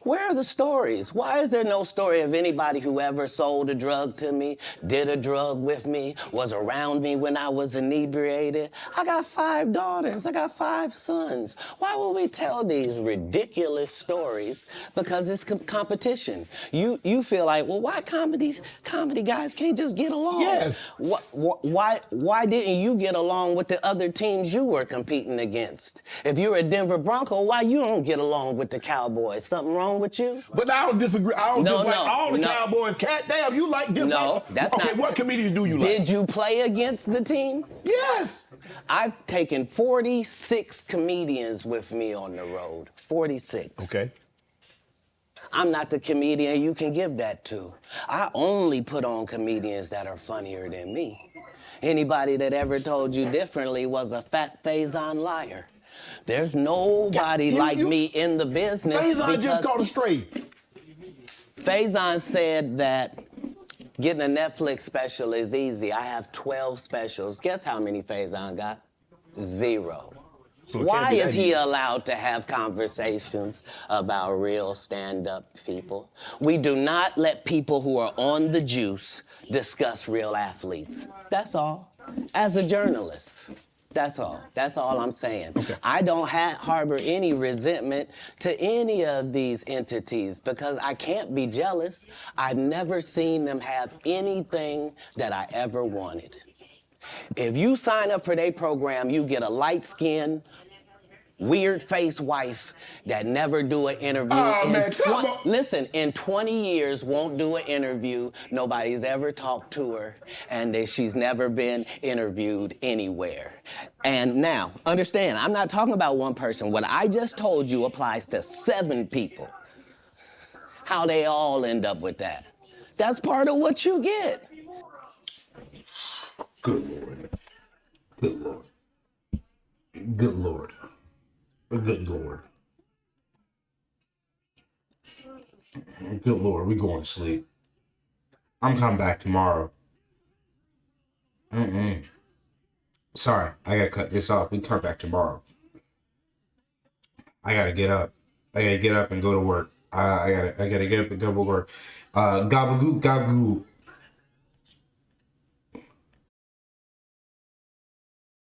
Where are the stories? Why is there no story of anybody who ever sold a drug to me, did a drug with me, was around me when I was inebriated? I got 5 daughters. I got 5 sons. Why would we tell these ridiculous stories? Because it's competition. You feel like, well, why comedy guys can't just get along? Yes. Why didn't you get along with the other teams you were competing against? If you're a Denver Bronco, why you don't get along with the Cowboys? Something wrong with you? But I don't disagree. I don't dislike all the Cowboys. Cat damn, you like this? No, that's not. Okay, what comedians do you like? Did you play against the team? Yes. I've taken 46 comedians with me on the road. 46. Okay. I'm not the comedian you can give that to. I only put on comedians that are funnier than me. Anybody that ever told you differently was a fat Faison liar. There's nobody like me in the business. Faison just caught a stray. Faison said that getting a Netflix special is easy. I have 12 specials. Guess how many Faison got? 0. So why is he allowed to have conversations about real stand-up people? We do not let people who are on the juice discuss real athletes. That's all. As a journalist. That's all. That's all I'm saying. Okay. I don't harbor any resentment to any of these entities because I can't be jealous. I've never seen them have anything that I ever wanted. If you sign up for their program, you get a light-skinned, weird-faced wife that never do an interview. Listen, in 20 years, won't do an interview. Nobody's ever talked to her, and she's never been interviewed anywhere. And now, understand, I'm not talking about one person. What I just told you applies to 7 people. How they all end up with that. That's part of what you get. Good Lord. Good Lord. Good Lord. Good Lord. Good Lord, we going to sleep. I'm coming back tomorrow. Sorry, I gotta cut this off. We come back tomorrow. I gotta get up. I gotta get up and go to work. I gotta get up and go to work. Gabagook, gabagook.